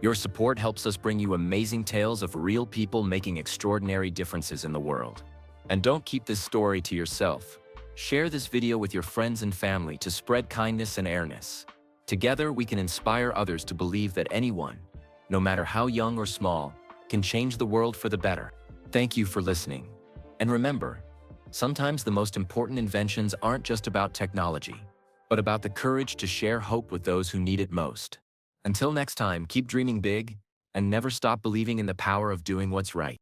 Your support helps us bring you amazing tales of real people making extraordinary differences in the world. And don't keep this story to yourself. Share this video with your friends and family to spread kindness and awareness. Together, we can inspire others to believe that anyone, no matter how young or small, can change the world for the better. Thank you for listening. And remember, sometimes the most important inventions aren't just about technology, but about the courage to share hope with those who need it most. Until next time, keep dreaming big and never stop believing in the power of doing what's right.